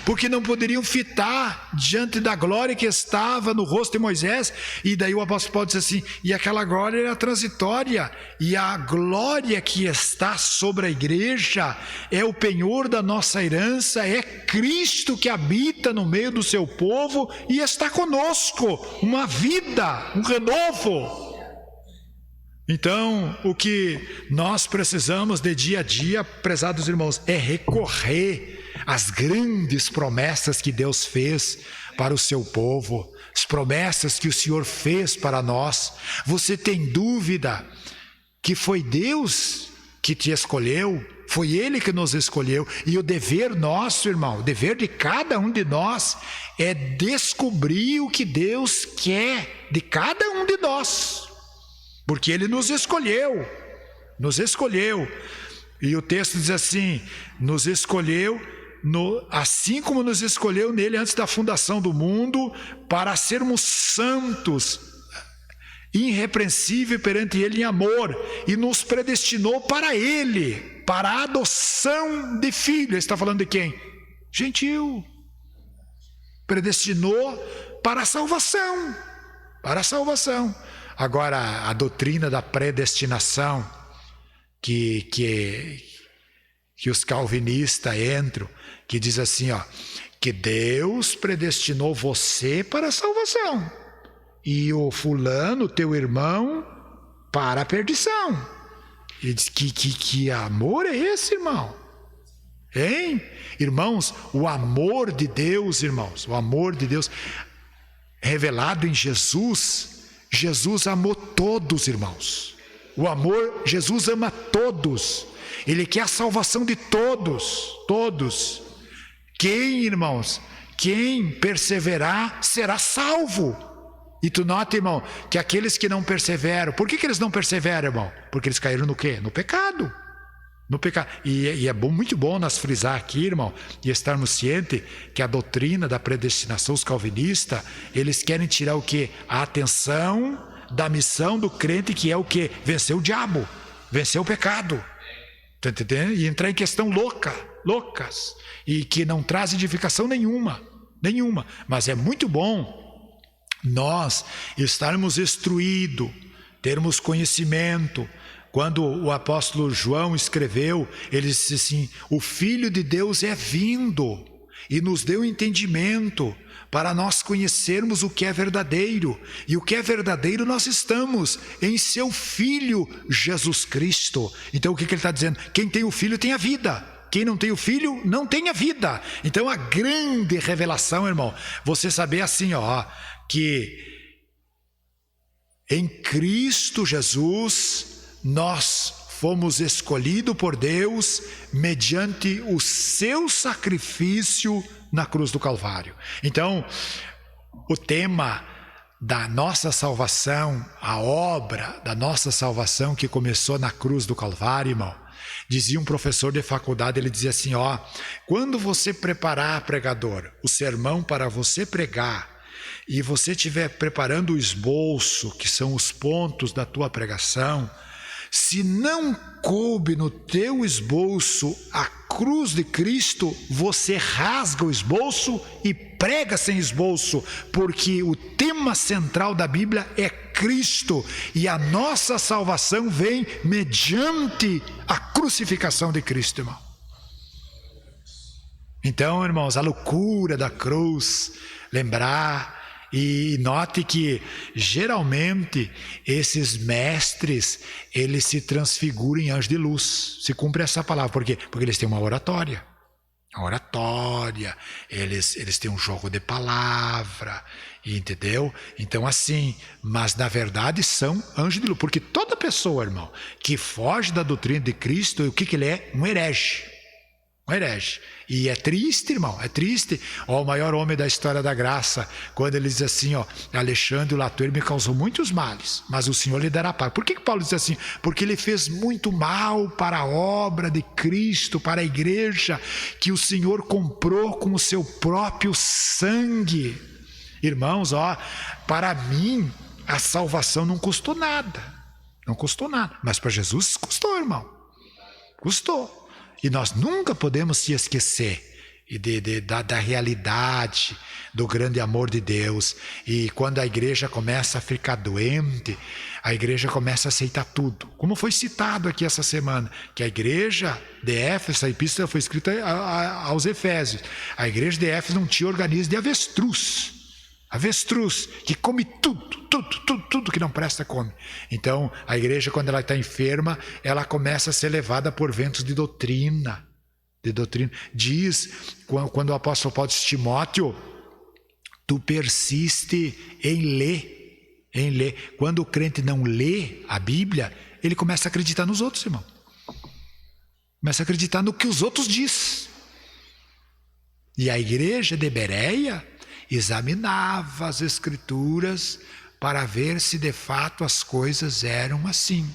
porque não poderiam fitar diante da glória que estava no rosto de Moisés. E daí o apóstolo Paulo diz assim: e aquela glória era transitória, e a glória que está sobre a igreja é o penhor da nossa herança, é Cristo que habita no meio do seu povo e está conosco, uma vida, um renovo. Então, o que nós precisamos de dia a dia, prezados irmãos, é recorrer às grandes promessas que Deus fez para o seu povo, as promessas que o Senhor fez para nós. Você tem dúvida que foi Deus que te escolheu? Foi Ele que nos escolheu. E o dever nosso, irmão, o dever de cada um de nós é descobrir o que Deus quer de cada um de nós. Porque Ele nos escolheu. Nos escolheu. E o texto diz assim: nos escolheu, assim como nos escolheu nele antes da fundação do mundo, para sermos santos, irrepreensível perante Ele em amor, e nos predestinou para Ele, para a adoção de filho. Ele está falando de quem? Gentil. Predestinou para a salvação. Para a salvação. Agora, a doutrina da predestinação, que os calvinistas entram, que diz assim, ó, que Deus predestinou você para a salvação e o fulano, teu irmão, para a perdição. E diz que amor é esse, irmão? Hein? Irmãos, o amor de Deus, irmãos, o amor de Deus revelado em Jesus. Jesus amou todos, irmãos. O amor, Jesus ama todos. Ele quer a salvação de todos, todos. Quem, irmãos, quem perseverar será salvo. E tu nota, irmão, que aqueles que não perseveram, por que eles não perseveram, irmão? Porque eles caíram no quê? No pecado. No pecado. E é bom, muito bom nós frisar aqui, irmão, e estarmos cientes que a doutrina da predestinação, os calvinistas, eles querem tirar o quê? A atenção da missão do crente, que é o quê? Vencer o diabo, vencer o pecado. Tá entendendo? E entrar em questão loucas, e que não traz edificação nenhuma. Mas é muito bom nós estarmos instruídos, termos conhecimento. Quando o apóstolo João escreveu, ele disse assim: o Filho de Deus é vindo e nos deu entendimento para nós conhecermos o que é verdadeiro. E o que é verdadeiro nós estamos em seu Filho Jesus Cristo. Então o que ele está dizendo? Quem tem o Filho tem a vida. Quem não tem o Filho não tem a vida. Então a grande revelação, irmão, você saber assim, ó, que em Cristo Jesus nós fomos escolhidos por Deus mediante o seu sacrifício na cruz do Calvário. Então, o tema da nossa salvação, a obra da nossa salvação que começou na cruz do Calvário, irmão, dizia um professor de faculdade, ele dizia assim, ó, quando você preparar, pregador, o sermão para você pregar, e você estiver preparando o esboço, que são os pontos da tua pregação, se não coube no teu esboço a cruz de Cristo, você rasga o esboço e prega sem esboço, porque o tema central da Bíblia é Cristo, e a nossa salvação vem mediante a crucificação de Cristo, irmão. Então, irmãos, a loucura da cruz, lembrar. E note que, geralmente, esses mestres, eles se transfiguram em anjos de luz. Se cumpre essa palavra. Por quê? Porque eles têm uma oratória. Eles têm um jogo de palavra, entendeu? Então, assim, mas na verdade são anjos de luz. Porque toda pessoa, irmão, que foge da doutrina de Cristo, o que ele é? Um herege. Um herege. E é triste, irmão, é triste. Ó, o maior homem da história da graça, quando ele diz assim, ó, Alexandre o Latour me causou muitos males, mas o Senhor lhe dará paz. Por que Paulo diz assim? Porque ele fez muito mal para a obra de Cristo, para a igreja, que o Senhor comprou com o seu próprio sangue. Irmãos, ó, para mim, a salvação não custou nada. Não custou nada. Mas para Jesus custou, irmão. Custou. E nós nunca podemos se esquecer da realidade do grande amor de Deus. E quando a igreja começa a ficar doente, a igreja começa a aceitar tudo. Como foi citado aqui essa semana, que a igreja de Éfeso, a epístola foi escrita aos Efésios. A igreja de Éfeso não tinha organismo de avestruz. Avestruz, que come tudo que não presta come. Então, a igreja, quando ela está enferma, ela começa a ser levada por ventos de doutrina. Diz, quando o apóstolo Paulo diz, Timóteo, tu persiste em ler. Quando o crente não lê a Bíblia, ele começa a acreditar nos outros, irmão. Começa a acreditar no que os outros dizem. E a igreja de Bereia examinava as escrituras para ver se de fato as coisas eram assim.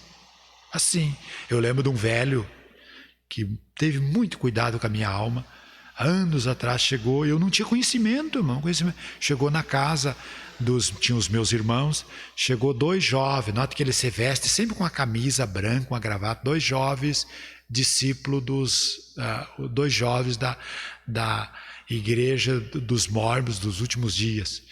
Assim. Eu lembro de um velho que teve muito cuidado com a minha alma. Anos atrás chegou, eu não tinha conhecimento, irmão. Chegou na casa, tinha os meus irmãos, chegou 2 jovens, nota que ele se veste sempre com uma camisa branca, uma gravata, 2 jovens discípulos 2 jovens da igreja dos mormons dos últimos dias.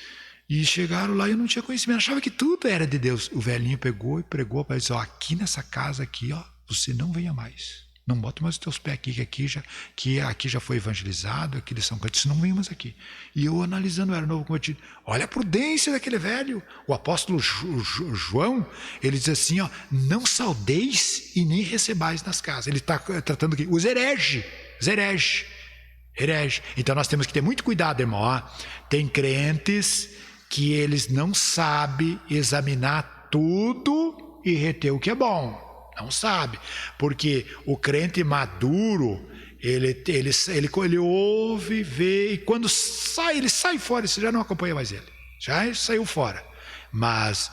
E chegaram lá e eu não tinha conhecimento, achava que tudo era de Deus. O velhinho pegou e pregou para eles, aqui nessa casa aqui, você não venha mais. Não bota mais os teus pés aqui, que aqui já foi evangelizado, aqui eles são crentes, não vem mais aqui. E eu analisando, eu era novo convertido, olha a prudência daquele velho. O apóstolo João, ele diz assim, não saudeis e nem recebais nas casas. Ele está tratando aqui, os hereges. Então nós temos que ter muito cuidado, irmão. Tem crentes que eles não sabem examinar tudo e reter o que é bom. Não sabe, porque o crente maduro, ele ouve, vê, e quando ele sai fora, você já não acompanha mais ele, já saiu fora, mas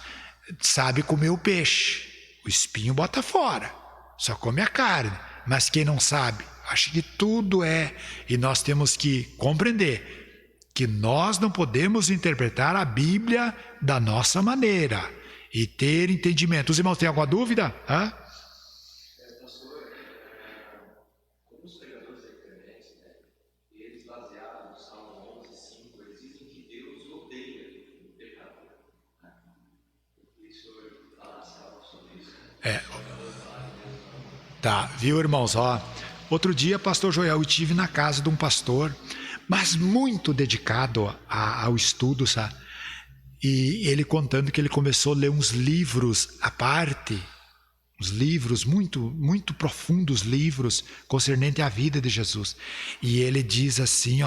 sabe comer o peixe, o espinho bota fora, só come a carne, mas quem não sabe, acha que tudo é, e nós temos que compreender que nós não podemos interpretar a Bíblia da nossa maneira e ter entendimento. Os irmãos têm alguma dúvida? Tá, viu, irmãos? Outro dia, pastor Joel, eu estive na casa de um pastor, mas muito dedicado ao estudo, sabe? E ele contando que ele começou a ler uns livros à parte, uns livros muito, muito profundos, livros concernente à vida de Jesus. E ele diz assim,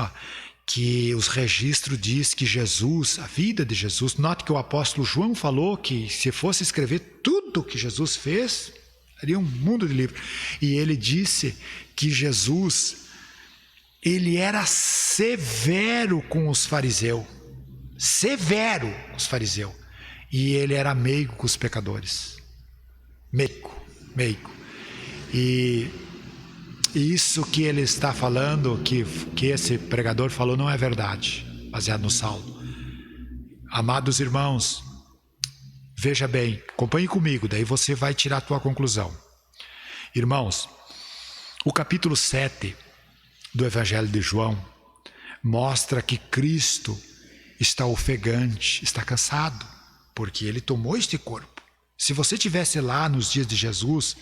que os registros diz que Jesus, a vida de Jesus, note que o apóstolo João falou que se fosse escrever tudo que Jesus fez, daria um mundo de livro. E ele disse que Jesus, ele era severo com os fariseus. Severo com os fariseus. E ele era meigo com os pecadores. Meigo. E isso que ele está falando, que esse pregador falou, não é verdade, baseado no Salmo. Amados irmãos, veja bem, acompanhe comigo, daí você vai tirar a tua conclusão. Irmãos, o capítulo 7 do Evangelho de João mostra que Cristo está ofegante, está cansado, porque ele tomou este corpo. Se você estivesse lá nos dias de Jesus,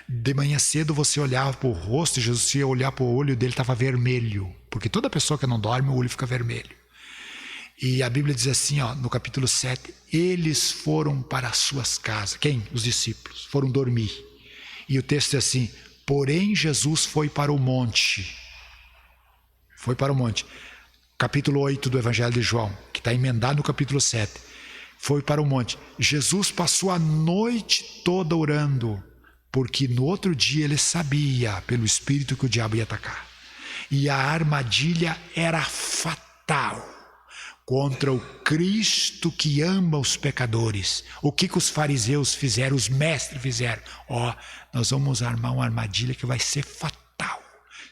de manhã cedo você olhava para o rosto de Jesus, se ia olhar para o olho dele, estava vermelho, porque toda pessoa que não dorme, o olho fica vermelho. E a Bíblia diz assim, no capítulo 7, eles foram para as suas casas. Quem? Os discípulos. Foram dormir. E o texto diz assim, porém Jesus foi para o monte. Foi para o monte. Capítulo 8 do Evangelho de João, que está emendado no capítulo 7. Foi para o monte. Jesus passou a noite toda orando, porque no outro dia ele sabia, pelo Espírito, que o diabo ia atacar. E a armadilha era fatal contra o Cristo que ama os pecadores. O que os fariseus fizeram, os mestres fizeram? Nós vamos armar uma armadilha que vai ser fatal.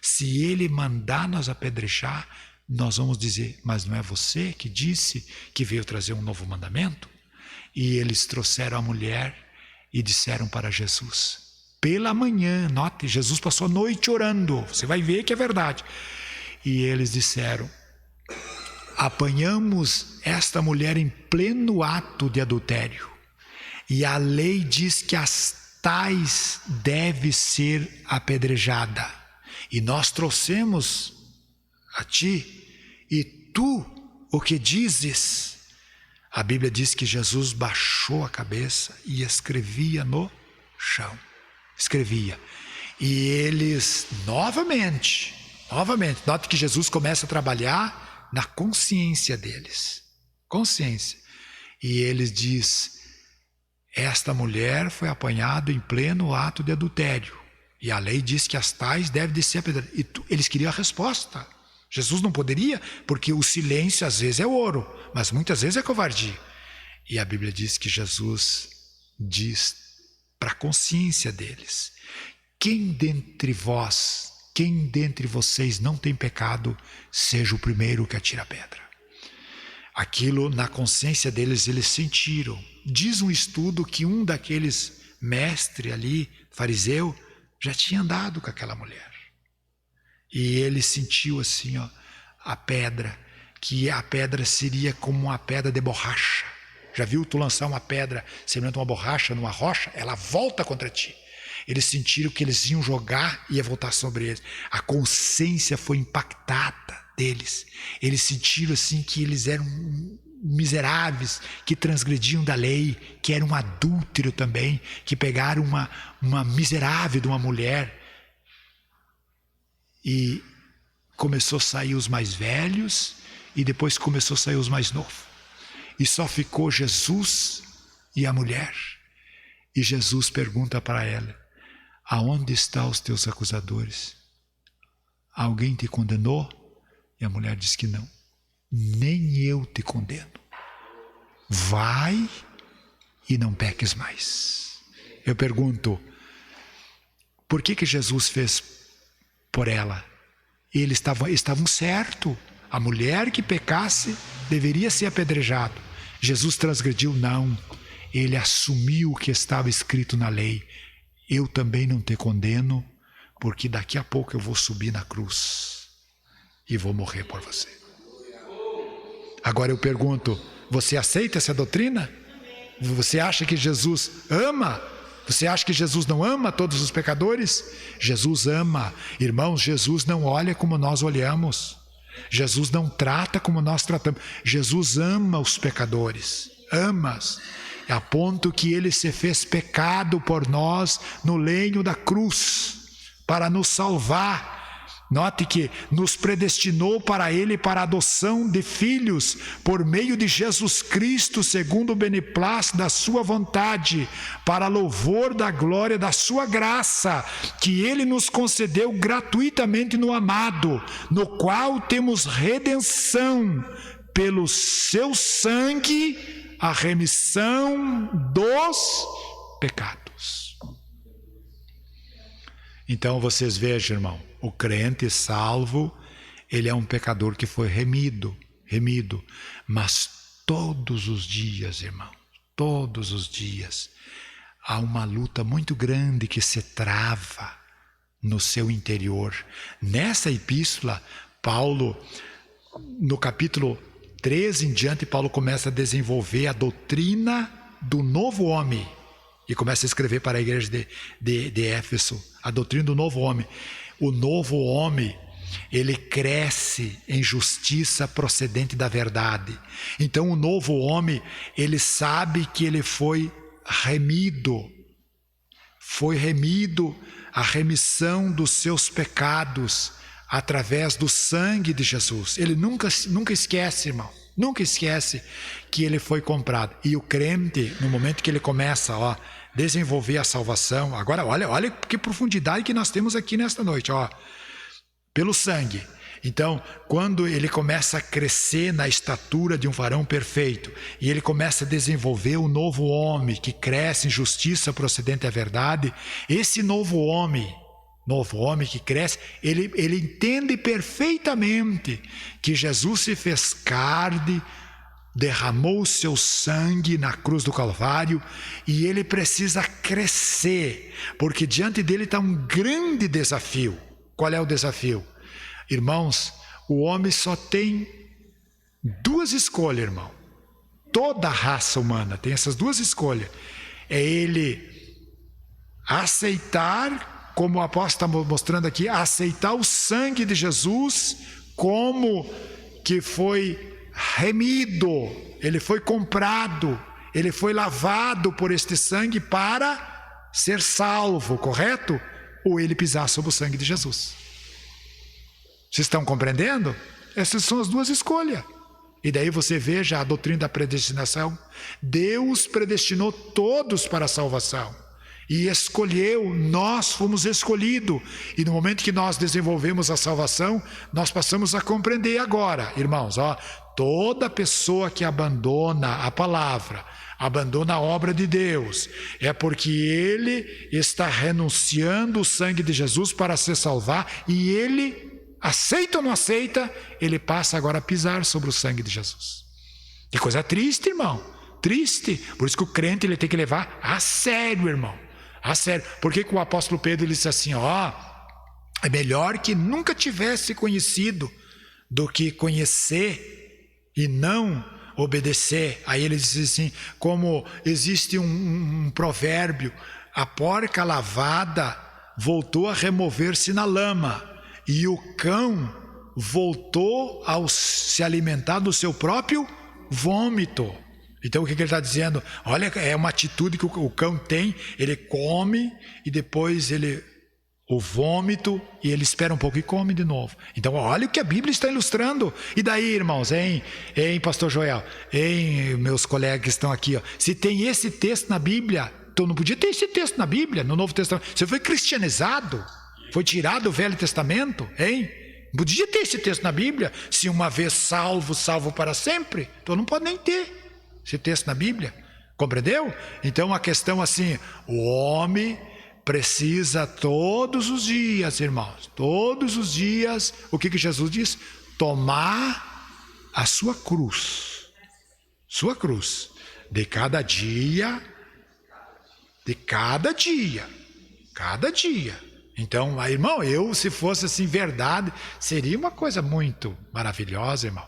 Se ele mandar nós apedrejar, nós vamos dizer, mas não é você que disse que veio trazer um novo mandamento? E eles trouxeram a mulher e disseram para Jesus. Pela manhã, note, Jesus passou a noite orando, você vai ver que é verdade. E eles disseram, apanhamos esta mulher em pleno ato de adultério, e a lei diz que as tais deve ser apedrejada, e nós trouxemos a ti, e tu o que dizes? A Bíblia diz que Jesus baixou a cabeça e escrevia no chão. Escrevia. E eles, novamente, note que Jesus começa a trabalhar na consciência deles. Consciência. E eles diz, esta mulher foi apanhada em pleno ato de adultério. E a lei diz que as tais devem descer apedrejadas. E eles queriam a resposta. Jesus não poderia, porque o silêncio às vezes é ouro, mas muitas vezes é covardia. E a Bíblia diz que Jesus diz para a consciência deles: quem dentre vós, quem dentre vocês não tem pecado, seja o primeiro que atira a pedra. Aquilo na consciência deles, eles sentiram. Diz um estudo que um daqueles mestres ali, fariseu, já tinha andado com aquela mulher. E ele sentiu assim, ó, a pedra, que a pedra seria como uma pedra de borracha. Já viu tu lançar uma pedra semelhante a uma borracha numa rocha? Ela volta contra ti. Eles sentiram que eles iam jogar e ia voltar sobre eles. A consciência foi impactada deles. Eles sentiram assim que eles eram miseráveis, que transgrediam da lei, que eram um adúltero também, que pegaram uma miserável de uma mulher. E começou a sair os mais velhos e depois começou a sair os mais novos. E só ficou Jesus e a mulher. E Jesus pergunta para ela: aonde estão os teus acusadores? Alguém te condenou? E a mulher diz que não. Nem eu te condeno. Vai e não peques mais. Eu pergunto, por que Jesus fez por ela? Eles estavam certos. A mulher que pecasse deveria ser apedrejado. Jesus transgrediu? Não. Ele assumiu o que estava escrito na lei. Eu também não te condeno, porque daqui a pouco eu vou subir na cruz e vou morrer por você. Agora eu pergunto, você aceita essa doutrina? Você acha que Jesus ama? Você acha que Jesus não ama todos os pecadores? Jesus ama. Irmãos, Jesus não olha como nós olhamos. Jesus não trata como nós tratamos. Jesus ama os pecadores. Ama. A ponto que ele se fez pecado por nós no lenho da cruz, para nos salvar. Note que nos predestinou para ele, para a adoção de filhos, por meio de Jesus Cristo, segundo o beneplácito da sua vontade, para louvor da glória da sua graça, que ele nos concedeu gratuitamente no amado, no qual temos redenção, pelo seu sangue, a remissão dos pecados. Então vocês vejam, irmão, o crente salvo, ele é um pecador que foi remido, mas todos os dias, irmão, todos os dias, há uma luta muito grande que se trava no seu interior. Nessa epístola, Paulo, no capítulo 13 em diante, Paulo começa a desenvolver a doutrina do novo homem e começa a escrever para a igreja de Éfeso, a doutrina do novo homem. O novo homem, ele cresce em justiça procedente da verdade. Então o novo homem, ele sabe que ele foi remido a remissão dos seus pecados através do sangue de Jesus. Ele nunca esquece, irmão, nunca esquece que ele foi comprado. E o crente, no momento que ele começa a desenvolver a salvação, agora olha que profundidade que nós temos aqui nesta noite, pelo sangue. Então, quando ele começa a crescer na estatura de um varão perfeito, e ele começa a desenvolver o novo homem, que cresce em justiça procedente da verdade, esse novo homem que cresce, ele entende perfeitamente que Jesus se fez carne, derramou o seu sangue na cruz do Calvário, e ele precisa crescer, porque diante dele está um grande desafio. Qual é o desafio? Irmãos, o homem só tem duas escolhas, irmão. Toda a raça humana tem essas duas escolhas. É ele aceitar, como o apóstolo está mostrando aqui, aceitar o sangue de Jesus como que foi remido, ele foi comprado, ele foi lavado por este sangue para ser salvo, correto? Ou ele pisar sobre o sangue de Jesus. Vocês estão compreendendo? Essas são as duas escolhas. E daí você veja a doutrina da predestinação. Deus predestinou todos para a salvação. e escolheu, nós fomos escolhidos. E no momento que nós desenvolvemos a salvação, nós passamos a compreender agora, irmãos, toda pessoa que abandona a palavra, abandona a obra de Deus, é porque ele está renunciando o sangue de Jesus para se salvar, e ele, aceita ou não aceita, ele passa agora a pisar sobre o sangue de Jesus. Que coisa triste, irmão, triste. Por isso que o crente ele tem que levar a sério, irmão, a sério. Por que o apóstolo Pedro ele disse assim, é melhor que nunca tivesse conhecido do que conhecer e não obedecer. Aí ele diz assim, como existe um provérbio, a porca lavada voltou a remover-se na lama, e o cão voltou a se alimentar do seu próprio vômito. Então o que ele está dizendo? Olha, é uma atitude que o cão tem, ele come e depois o vômito, e ele espera um pouco e come de novo. Então olha o que a Bíblia está ilustrando. E daí, irmãos, pastor Joel, meus colegas que estão aqui, se tem esse texto na Bíblia, então não podia ter esse texto na Bíblia, no Novo Testamento. Você foi cristianizado, foi tirado do Velho Testamento, não podia ter esse texto na Bíblia. Se uma vez salvo, salvo para sempre, então não pode nem ter esse texto na Bíblia, compreendeu? Então a questão assim, o homem precisa todos os dias, irmãos, todos os dias, o que Jesus diz? Tomar a sua cruz, de cada dia, cada dia. Então, irmão, se fosse assim verdade, seria uma coisa muito maravilhosa, irmão.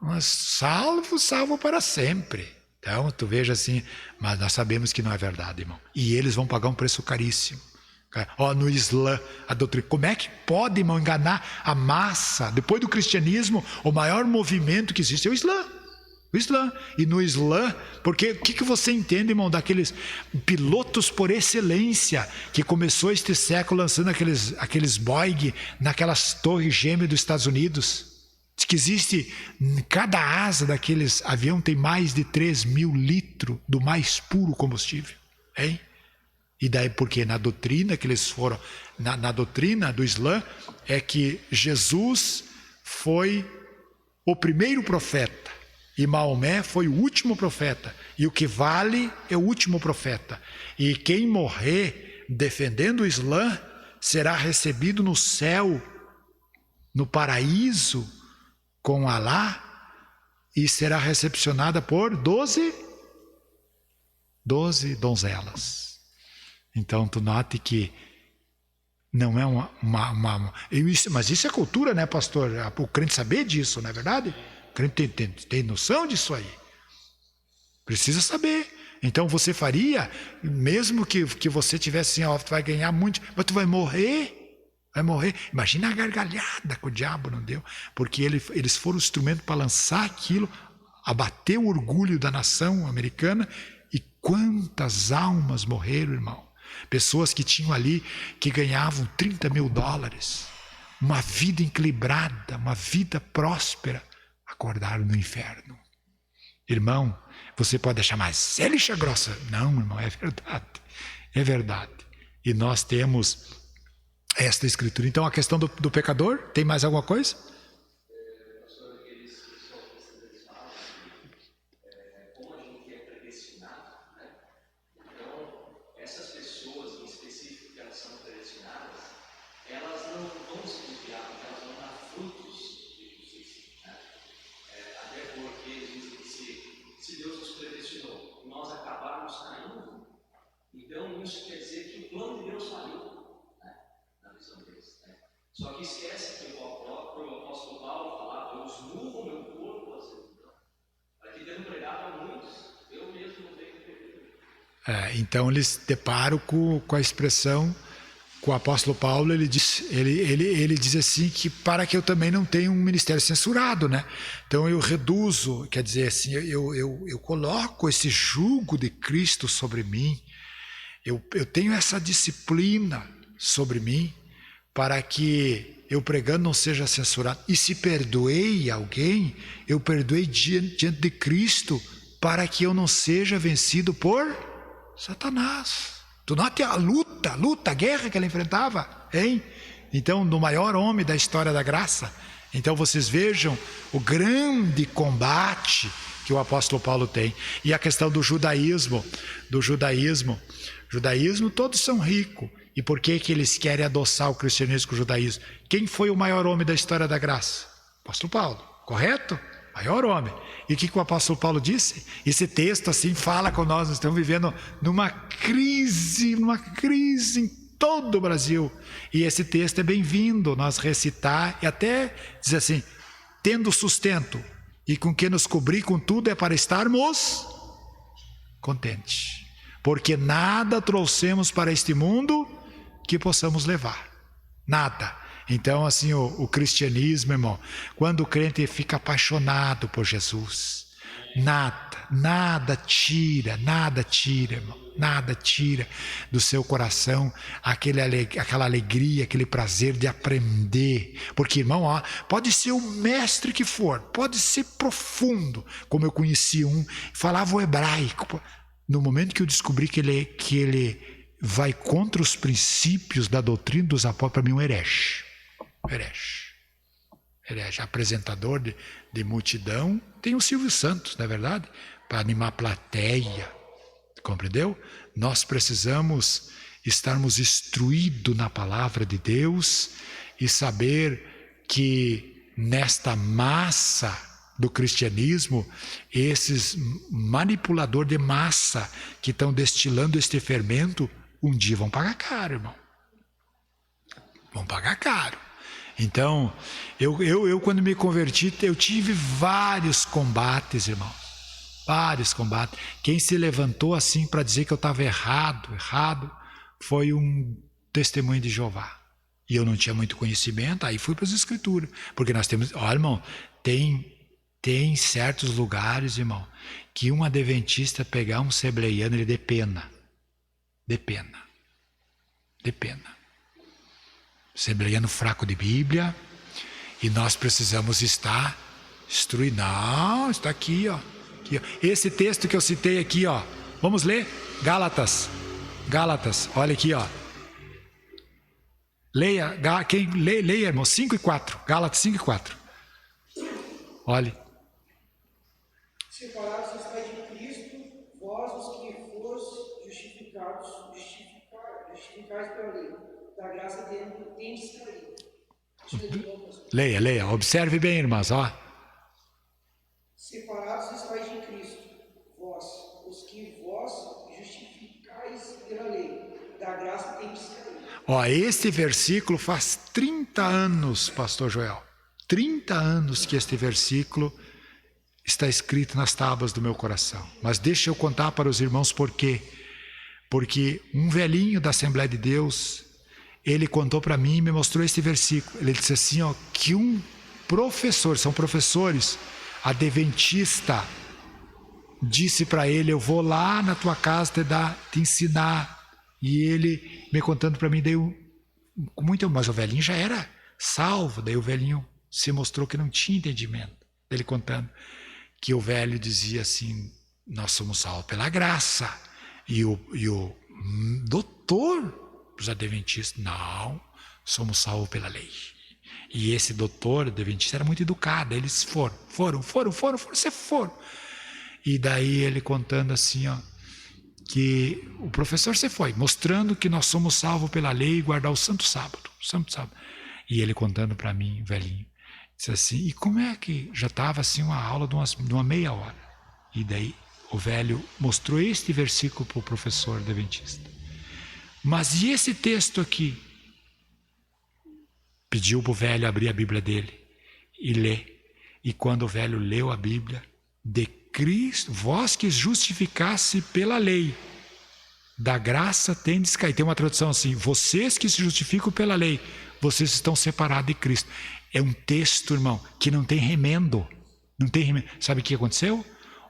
Mas salvo para sempre. Então, tu veja assim, mas nós sabemos que não é verdade, irmão. E eles vão pagar um preço caríssimo. No Islã, a doutrina. Como é que pode, irmão, enganar a massa? Depois do cristianismo, o maior movimento que existe é o Islã. E no Islã, porque o que você entende, irmão, daqueles pilotos por excelência que começou este século lançando aqueles Boeing naquelas torres gêmeas dos Estados Unidos? Diz que existe, em cada asa daqueles aviões tem mais de 3.000 litros do mais puro combustível. E daí, porque na doutrina que eles foram, na doutrina do Islã, é que Jesus foi o primeiro profeta, e Maomé foi o último profeta, e o que vale é o último profeta. E quem morrer defendendo o Islã será recebido no céu, no paraíso, com Alá, e será recepcionada por 12 donzelas. Então tu note que não é mas isso é cultura, né, pastor? O crente saber disso, não é verdade? O crente tem noção disso aí, precisa saber. Então você faria, mesmo que você tivesse assim, tu vai ganhar muito, mas tu vai morrer. Imagina a gargalhada que o diabo não deu, porque eles foram o instrumento para lançar aquilo, abater o orgulho da nação americana. E quantas almas morreram, irmão? Pessoas que tinham ali, que ganhavam $30.000, uma vida equilibrada, uma vida próspera, acordaram no inferno. Irmão, você pode achar, mas é lixa grossa. Não, irmão, é verdade. E nós temos esta escritura. Então a questão do pecador, tem mais alguma coisa? Como a gente é predestinado, né? Então, essas pessoas em específico que elas são predestinadas, elas não vão se desviar, porque elas vão dar frutos de justiça, né? Até porque dizem que se Deus nos predestinou e nós acabarmos caindo, então isso quer dizer que o plano de Deus falhou. Só que esquece que o apóstolo Paulo falava, eu esmurro o meu corpo a servidão, para que tendo pregado a muitos, eu mesmo não tenho perdido. Então eles deparam com a expressão, com o apóstolo Paulo, ele diz assim, que para que eu também não tenha um ministério censurado, né? Então eu reduzo, quer dizer assim, eu coloco esse jugo de Cristo sobre mim, eu tenho essa disciplina sobre mim, para que eu pregando não seja censurado. E se perdoei alguém, eu perdoei diante de Cristo, para que eu não seja vencido por Satanás. Tu note a luta, a guerra que ela enfrentava, hein? Então, no maior homem da história da graça. Então, vocês vejam o grande combate que o apóstolo Paulo tem. E a questão do judaísmo. Judaísmo, todos são ricos. E por que eles querem adoçar o cristianismo com o judaísmo? Quem foi o maior homem da história da graça? Apóstolo Paulo, correto? Maior homem. E o que o apóstolo Paulo disse? Esse texto assim fala com nós estamos vivendo numa crise em todo o Brasil. E esse texto é bem-vindo nós recitar e até dizer assim, tendo sustento e com que nos cobrir com tudo é para estarmos contentes. Porque nada trouxemos para este mundo que possamos levar. Nada. Então, assim, o cristianismo, irmão, quando o crente fica apaixonado por Jesus, nada tira, irmão, nada tira do seu coração aquela alegria, aquele prazer de aprender. Porque, irmão, ó, pode ser o mestre que for, pode ser profundo, como eu conheci um, falava o hebraico. No momento que eu descobri que ele vai contra os princípios da doutrina dos apóstolos, para mim um herege, apresentador de multidão. Tem o Silvio Santos, não é verdade? Para animar a plateia, compreendeu? Nós precisamos estarmos instruídos na palavra de Deus e saber que nesta massa do cristianismo, esses manipuladores de massa que estão destilando este fermento, um dia vão pagar caro, irmão. Vão pagar caro. Então, eu quando me converti, eu tive vários combates, irmão. Vários combates. Quem se levantou assim para dizer que eu estava errado, foi um testemunho de Jeová. E eu não tinha muito conhecimento, aí fui para as escrituras. Porque nós temos, olha, irmão, tem certos lugares, irmão, que um adventista pegar um sebleiano, ele dê pena. Sebleiano fraco de Bíblia, e nós precisamos estar instruídos. Não, está aqui, ó. Esse texto que eu citei aqui, ó. Vamos ler? Gálatas, olha aqui, ó. Leia, leia, irmão, 5 e 4. Gálatas 5 e 4. Olhe. Separados estáis de Cristo, vós os que fores justificais pela lei, da graça tendes caído. Leia, observe bem, irmãos, ó. Separados estáis de Cristo, vós, os que vós justificais pela lei, da graça tendes caído. Ó, este versículo faz 30 anos, pastor Joel. 30 anos que este versículo está escrito nas tábuas do meu coração. Mas deixa eu contar para os irmãos por quê. Porque um velhinho da Assembleia de Deus, ele contou para mim e me mostrou este versículo. Ele disse assim, ó, que um professor, são professores, adventista, disse para ele, eu vou lá na tua casa te ensinar. E ele me contando para mim, daí mas o velhinho já era salvo, daí o velhinho se mostrou que não tinha entendimento. Ele contando que o velho dizia assim, nós somos salvos pela graça. E o doutor dos adventistas, não, somos salvos pela lei. E esse doutor adventista era muito educado, eles foram. E daí ele contando assim, ó, que o professor se foi, mostrando que nós somos salvos pela lei e guardar o santo sábado. E ele contando para mim, velhinho, disse assim, e como é que já estava assim uma aula de uma meia hora? E daí o velho mostrou este versículo para o professor adventista. Mas e esse texto aqui? Pediu para o velho abrir a Bíblia dele e ler. E quando o velho leu a Bíblia, de Cristo, vós que justificasse pela lei, da graça tendes caído. Tem uma tradução assim, vocês que se justificam pela lei, vocês estão separados de Cristo. É um texto, irmão, que não tem remendo. Sabe o que aconteceu?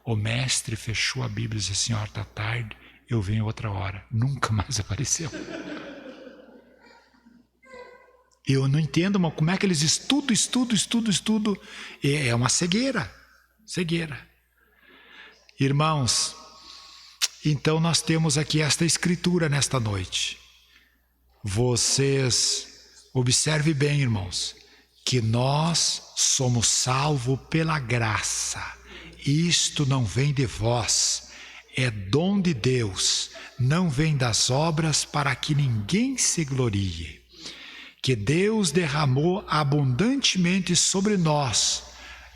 O mestre fechou a Bíblia e disse assim, ó, está tarde, eu venho outra hora. Nunca mais apareceu. Eu não entendo, mas como é que eles estudam. É uma cegueira. Irmãos, Então nós temos aqui esta escritura nesta noite. Vocês observem bem, irmãos, que nós somos salvos pela graça. Isto não vem de vós, é dom de Deus, não vem das obras para que ninguém se glorie. Que Deus derramou abundantemente sobre nós,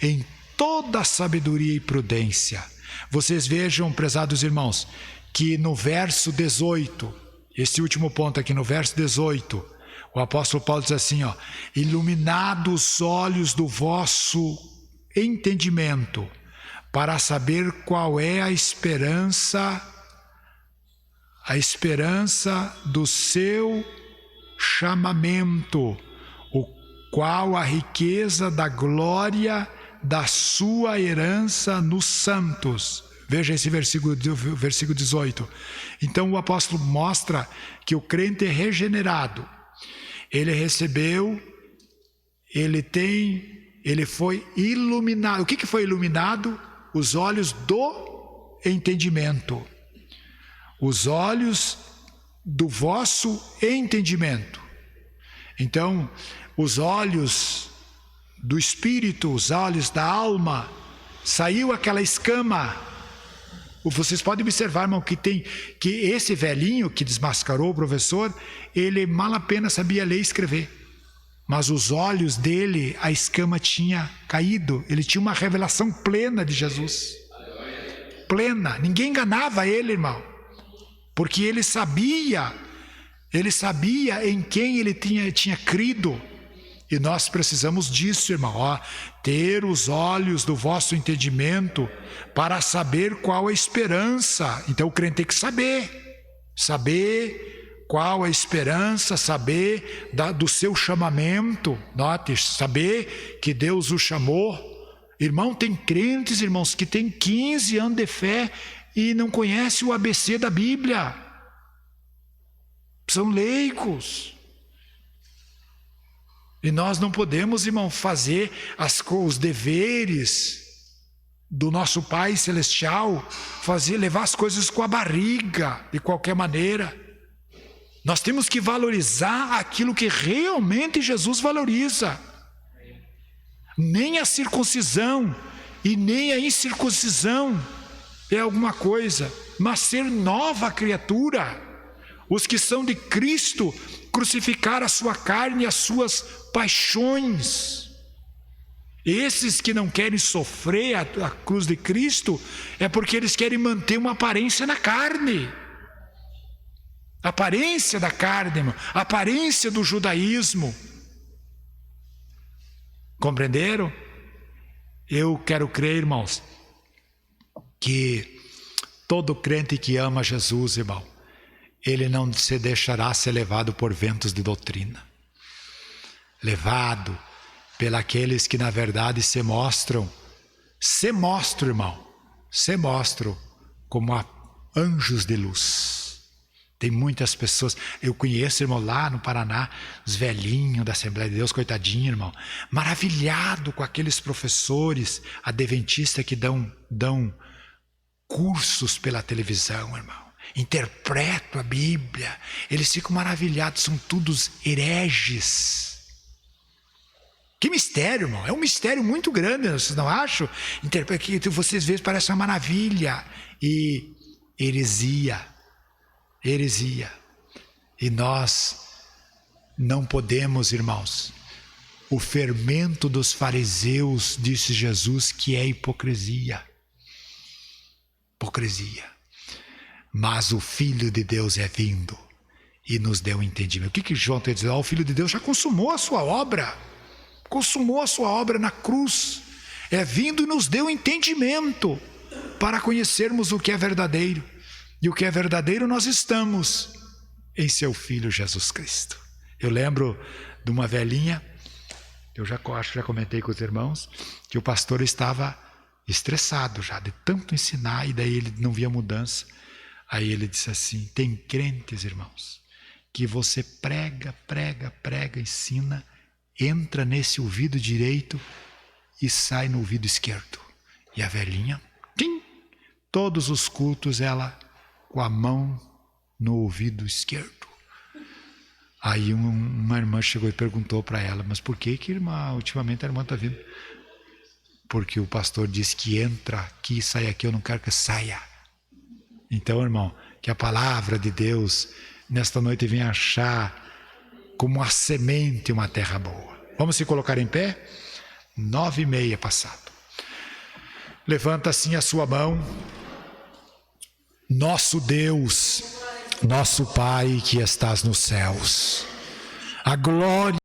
em toda sabedoria e prudência. Vocês vejam, prezados irmãos, que no verso 18, este último ponto aqui no verso 18, o apóstolo Paulo diz assim, ó, iluminados os olhos do vosso entendimento, para saber qual é a esperança do seu chamamento, o qual a riqueza da glória da sua herança nos santos. Veja esse versículo 18. Então o apóstolo mostra que o crente é regenerado. Ele recebeu, ele foi iluminado. O que foi iluminado? Os olhos do entendimento. Os olhos do vosso entendimento. Então, os olhos do espírito, os olhos da alma, saiu aquela escama. Vocês podem observar, irmão, que esse velhinho que desmascarou o professor, ele mal apenas sabia ler e escrever. Mas os olhos dele, a escama tinha caído. Ele tinha uma revelação plena de Jesus. Plena. Ninguém enganava ele, irmão. Porque ele sabia em quem ele tinha crido. E nós precisamos disso, irmão, ó, ter os olhos do vosso entendimento para saber qual a esperança. Então o crente tem que saber qual a esperança, saber do seu chamamento, note, saber que Deus o chamou. Irmão, tem crentes, irmãos, que tem 15 anos de fé e não conhece o ABC da Bíblia. São leigos. E nós não podemos, irmão, fazer os deveres do nosso Pai Celestial, levar as coisas com a barriga, de qualquer maneira. Nós temos que valorizar aquilo que realmente Jesus valoriza. Nem a circuncisão e nem a incircuncisão é alguma coisa, mas ser nova criatura. Os que são de Cristo crucificaram a sua carne e as suas paixões. Esses que não querem sofrer a cruz de Cristo é porque eles querem manter uma aparência na carne. Aparência da carne, irmão, aparência do judaísmo. Compreenderam? Eu quero crer, irmãos, que todo crente que ama Jesus, irmão, ele não se deixará ser levado por ventos de doutrina. Levado pelos que na verdade se mostram, irmão, como anjos de luz. Tem muitas pessoas, eu conheço, irmão, lá no Paraná, os velhinhos da Assembleia de Deus, coitadinho, irmão, maravilhado com aqueles professores adventistas que dão cursos pela televisão, irmão, interpretam a Bíblia, eles ficam maravilhados, são todos hereges. Que mistério, irmão, é um mistério muito grande, vocês não acham? Que vocês veem, parece uma maravilha. E heresia. E nós não podemos, irmãos, o fermento dos fariseus, disse Jesus, que é hipocrisia. Mas o Filho de Deus é vindo e nos deu entendimento. O que João está dizendo? O Filho de Deus já consumou a sua obra na cruz, é vindo e nos deu entendimento para conhecermos o que é verdadeiro. E o que é verdadeiro nós estamos em seu Filho Jesus Cristo. Eu lembro de uma velhinha, eu acho que já comentei com os irmãos, que o pastor estava estressado já, de tanto ensinar, e daí ele não via mudança. Aí ele disse assim, tem crentes, irmãos, que você prega, ensina, entra nesse ouvido direito e sai no ouvido esquerdo. E a velhinha, todos os cultos ela com a mão no ouvido esquerdo. Aí uma irmã chegou e perguntou para ela, mas por que irmã, ultimamente a irmã está vindo? Porque o pastor disse que entra aqui e sai aqui, eu não quero que saia. Então, irmão, que a palavra de Deus nesta noite venha achar como a semente uma terra boa. Vamos se colocar em pé? 9:30 passado. Levanta assim a sua mão. Nosso Deus, nosso Pai que estás nos céus, a glória